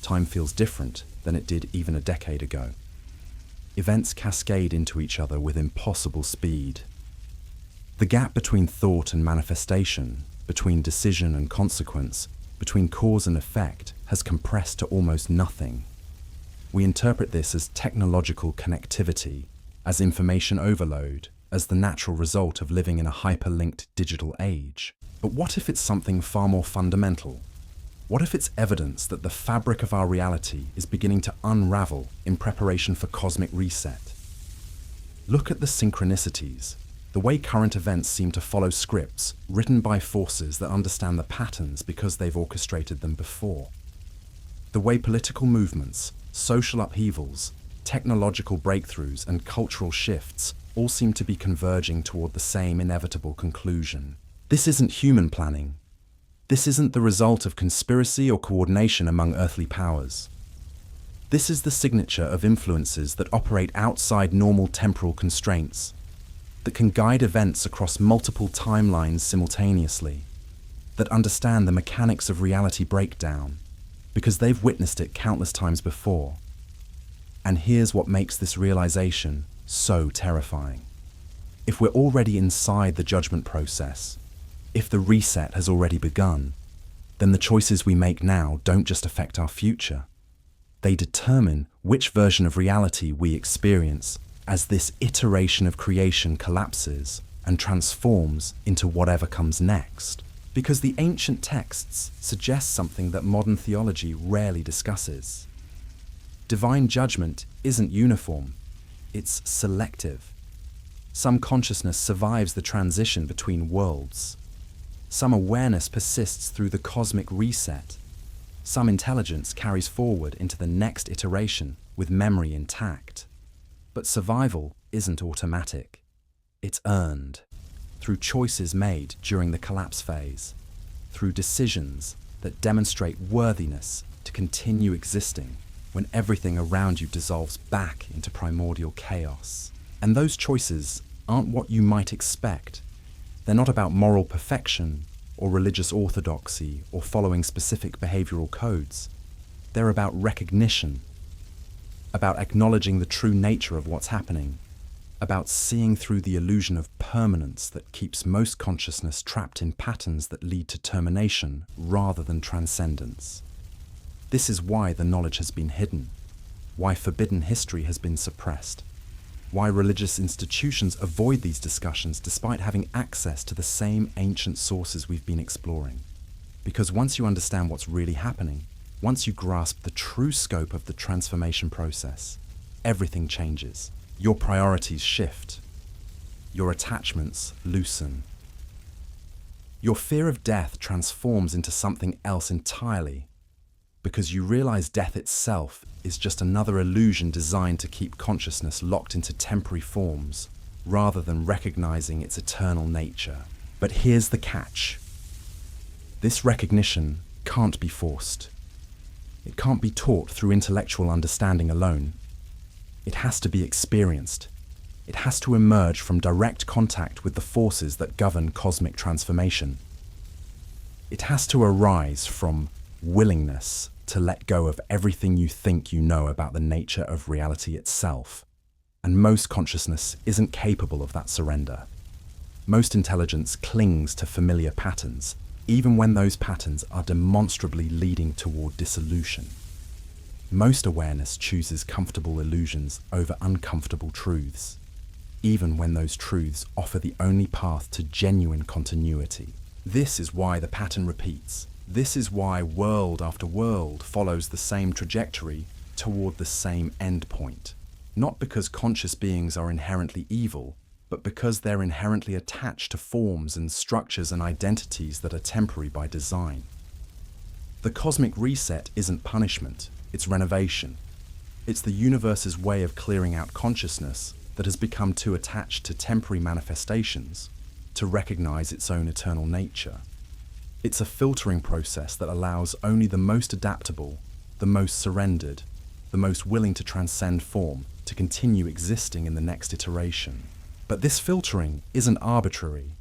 Time feels different than it did even a decade ago. Events cascade into each other with impossible speed. The gap between thought and manifestation, between decision and consequence, between cause and effect, has compressed to almost nothing. We interpret this as technological connectivity, as information overload, as the natural result of living in a hyperlinked digital age. But what if it's something far more fundamental? What if it's evidence that the fabric of our reality is beginning to unravel in preparation for cosmic reset? Look at the synchronicities, the way current events seem to follow scripts written by forces that understand the patterns because they've orchestrated them before. The way political movements, social upheavals, technological breakthroughs, and cultural shifts all seem to be converging toward the same inevitable conclusion. This isn't human planning. This isn't the result of conspiracy or coordination among earthly powers. This is the signature of influences that operate outside normal temporal constraints, that can guide events across multiple timelines simultaneously, that understand the mechanics of reality breakdown, because they've witnessed it countless times before. And here's what makes this realization so terrifying. If we're already inside the judgment process, if the reset has already begun, then the choices we make now don't just affect our future. They determine which version of reality we experience as this iteration of creation collapses and transforms into whatever comes next. Because the ancient texts suggest something that modern theology rarely discusses. Divine judgment isn't uniform, it's selective. Some consciousness survives the transition between worlds. Some awareness persists through the cosmic reset. Some intelligence carries forward into the next iteration with memory intact. But survival isn't automatic. It's earned through choices made during the collapse phase, through decisions that demonstrate worthiness to continue existing when everything around you dissolves back into primordial chaos. And those choices aren't what you might expect. They're not about moral perfection or religious orthodoxy or following specific behavioral codes. They're about recognition, about acknowledging the true nature of what's happening, about seeing through the illusion of permanence that keeps most consciousness trapped in patterns that lead to termination rather than transcendence. This is why the knowledge has been hidden, why forbidden history has been suppressed, why religious institutions avoid these discussions despite having access to the same ancient sources we've been exploring. Because once you understand what's really happening, once you grasp the true scope of the transformation process, everything changes. Your priorities shift. Your attachments loosen. Your fear of death transforms into something else entirely, because you realize death itself is just another illusion designed to keep consciousness locked into temporary forms, rather than recognizing its eternal nature. But here's the catch. This recognition can't be forced. It can't be taught through intellectual understanding alone. It has to be experienced. It has to emerge from direct contact with the forces that govern cosmic transformation. It has to arise from willingness to let go of everything you think you know about the nature of reality itself. And most consciousness isn't capable of that surrender. Most intelligence clings to familiar patterns, even when those patterns are demonstrably leading toward dissolution. Most awareness chooses comfortable illusions over uncomfortable truths, even when those truths offer the only path to genuine continuity. This is why the pattern repeats. This is why world after world follows the same trajectory toward the same endpoint. Not because conscious beings are inherently evil, but because they're inherently attached to forms and structures and identities that are temporary by design. The cosmic reset isn't punishment, it's renovation. It's the universe's way of clearing out consciousness that has become too attached to temporary manifestations to recognize its own eternal nature. It's a filtering process that allows only the most adaptable, the most surrendered, the most willing to transcend form to continue existing in the next iteration. But this filtering isn't arbitrary.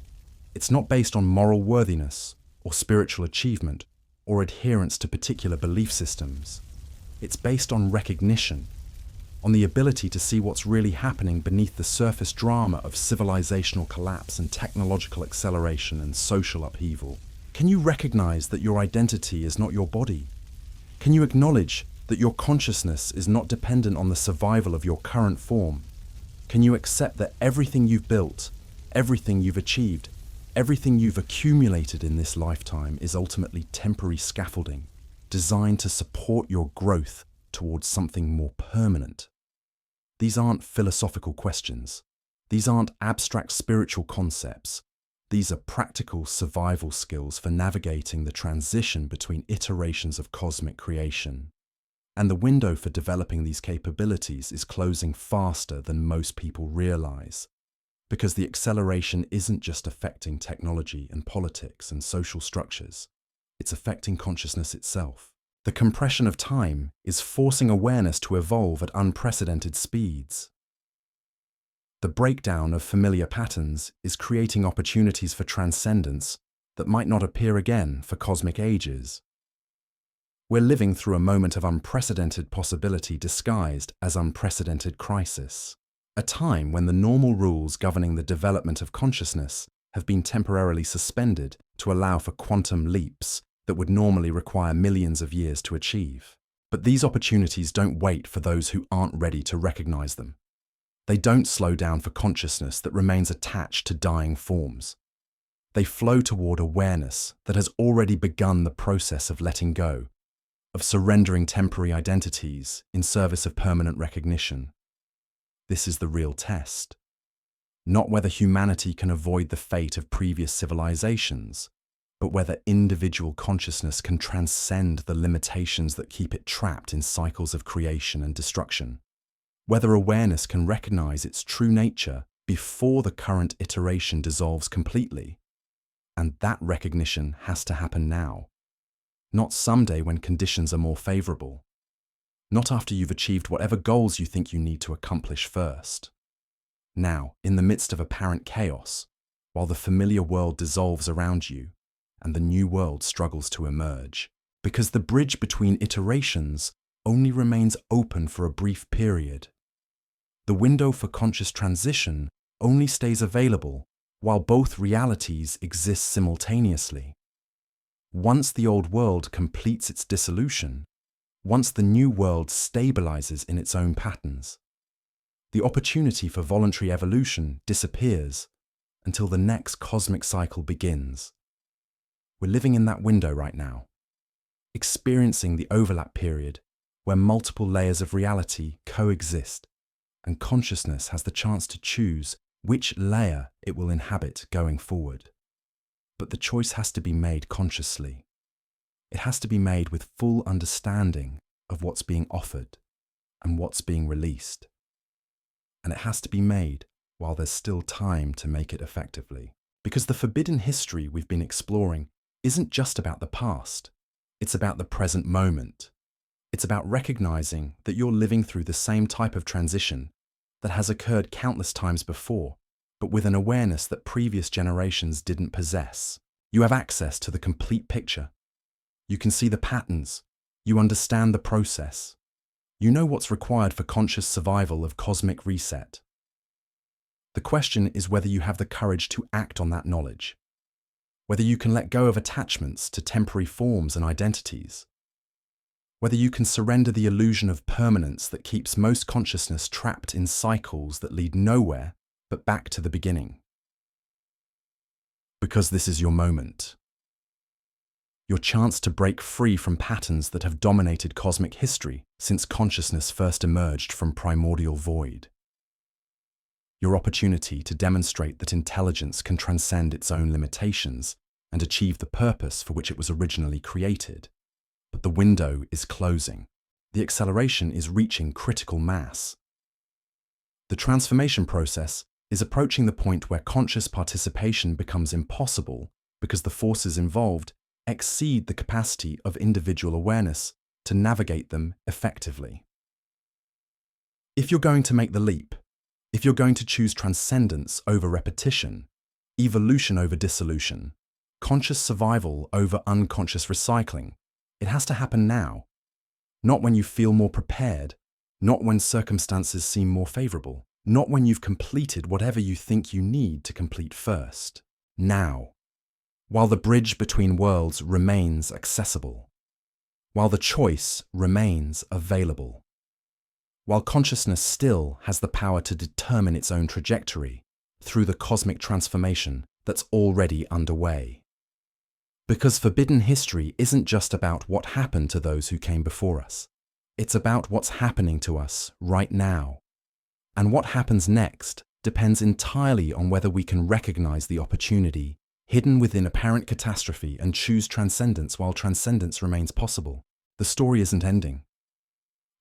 It's not based on moral worthiness or spiritual achievement or adherence to particular belief systems. It's based on recognition, on the ability to see what's really happening beneath the surface drama of civilizational collapse and technological acceleration and social upheaval. Can you recognize that your identity is not your body? Can you acknowledge that your consciousness is not dependent on the survival of your current form? Can you accept that everything you've built, everything you've achieved, everything you've accumulated in this lifetime is ultimately temporary scaffolding, designed to support your growth towards something more permanent? These aren't philosophical questions. These aren't abstract spiritual concepts. These are practical survival skills for navigating the transition between iterations of cosmic creation. And the window for developing these capabilities is closing faster than most people realize. Because the acceleration isn't just affecting technology and politics and social structures, it's affecting consciousness itself. The compression of time is forcing awareness to evolve at unprecedented speeds. The breakdown of familiar patterns is creating opportunities for transcendence that might not appear again for cosmic ages. We're living through a moment of unprecedented possibility disguised as unprecedented crisis, a time when the normal rules governing the development of consciousness have been temporarily suspended to allow for quantum leaps that would normally require millions of years to achieve. But these opportunities don't wait for those who aren't ready to recognize them. They don't slow down for consciousness that remains attached to dying forms. They flow toward awareness that has already begun the process of letting go, of surrendering temporary identities in service of permanent recognition. This is the real test. Not whether humanity can avoid the fate of previous civilizations, but whether individual consciousness can transcend the limitations that keep it trapped in cycles of creation and destruction. Whether awareness can recognize its true nature before the current iteration dissolves completely. And that recognition has to happen now. Not someday when conditions are more favorable. Not after you've achieved whatever goals you think you need to accomplish first. Now, in the midst of apparent chaos, while the familiar world dissolves around you and the new world struggles to emerge, because the bridge between iterations only remains open for a brief period. The window for conscious transition only stays available while both realities exist simultaneously. Once the old world completes its dissolution, once the new world stabilizes in its own patterns, the opportunity for voluntary evolution disappears until the next cosmic cycle begins. We're living in that window right now, experiencing the overlap period where multiple layers of reality coexist and consciousness has the chance to choose which layer it will inhabit going forward. But the choice has to be made consciously. It has to be made with full understanding of what's being offered and what's being released. And it has to be made while there's still time to make it effectively. Because the forbidden history we've been exploring isn't just about the past. It's about the present moment. It's about recognizing that you're living through the same type of transition that has occurred countless times before, but with an awareness that previous generations didn't possess. You have access to the complete picture. You can see the patterns. You understand the process. You know what's required for conscious survival of cosmic reset. The question is whether you have the courage to act on that knowledge, whether you can let go of attachments to temporary forms and identities, whether you can surrender the illusion of permanence that keeps most consciousness trapped in cycles that lead nowhere but back to the beginning. Because this is your moment. Your chance to break free from patterns that have dominated cosmic history since consciousness first emerged from primordial void. Your opportunity to demonstrate that intelligence can transcend its own limitations and achieve the purpose for which it was originally created. But the window is closing. The acceleration is reaching critical mass. The transformation process is approaching the point where conscious participation becomes impossible because the forces involved exceed the capacity of individual awareness to navigate them effectively. If you're going to make the leap, if you're going to choose transcendence over repetition, evolution over dissolution, conscious survival over unconscious recycling, it has to happen now. Not when you feel more prepared, not when circumstances seem more favorable, not when you've completed whatever you think you need to complete first. Now. While the bridge between worlds remains accessible. While the choice remains available. While consciousness still has the power to determine its own trajectory through the cosmic transformation that's already underway. Because forbidden history isn't just about what happened to those who came before us. It's about what's happening to us right now. And what happens next depends entirely on whether we can recognize the opportunity hidden within apparent catastrophe and choose transcendence while transcendence remains possible. The story isn't ending.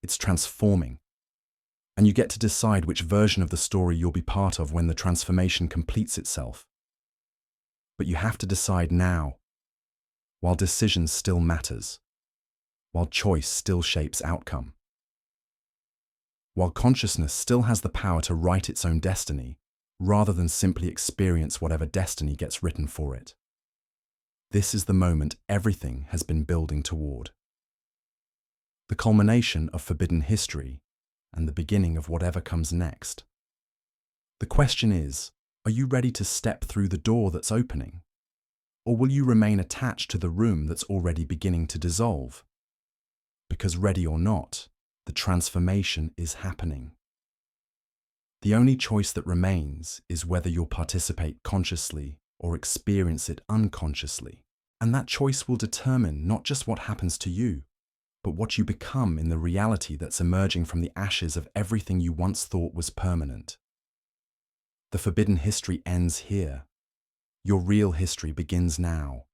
It's transforming. and you get to decide which version of the story you'll be part of when the transformation completes itself. But you have to decide now, while decision still matters, while choice still shapes outcome. While consciousness still has the power to write its own destiny, rather than simply experience whatever destiny gets written for it. This is the moment everything has been building toward. The culmination of forbidden history and the beginning of whatever comes next. The question is, are you ready to step through the door that's opening? Or will you remain attached to the room that's already beginning to dissolve? Because ready or not, the transformation is happening. The only choice that remains is whether you'll participate consciously or experience it unconsciously. And that choice will determine not just what happens to you, but what you become in the reality that's emerging from the ashes of everything you once thought was permanent. The forbidden history ends here. Your real history begins now.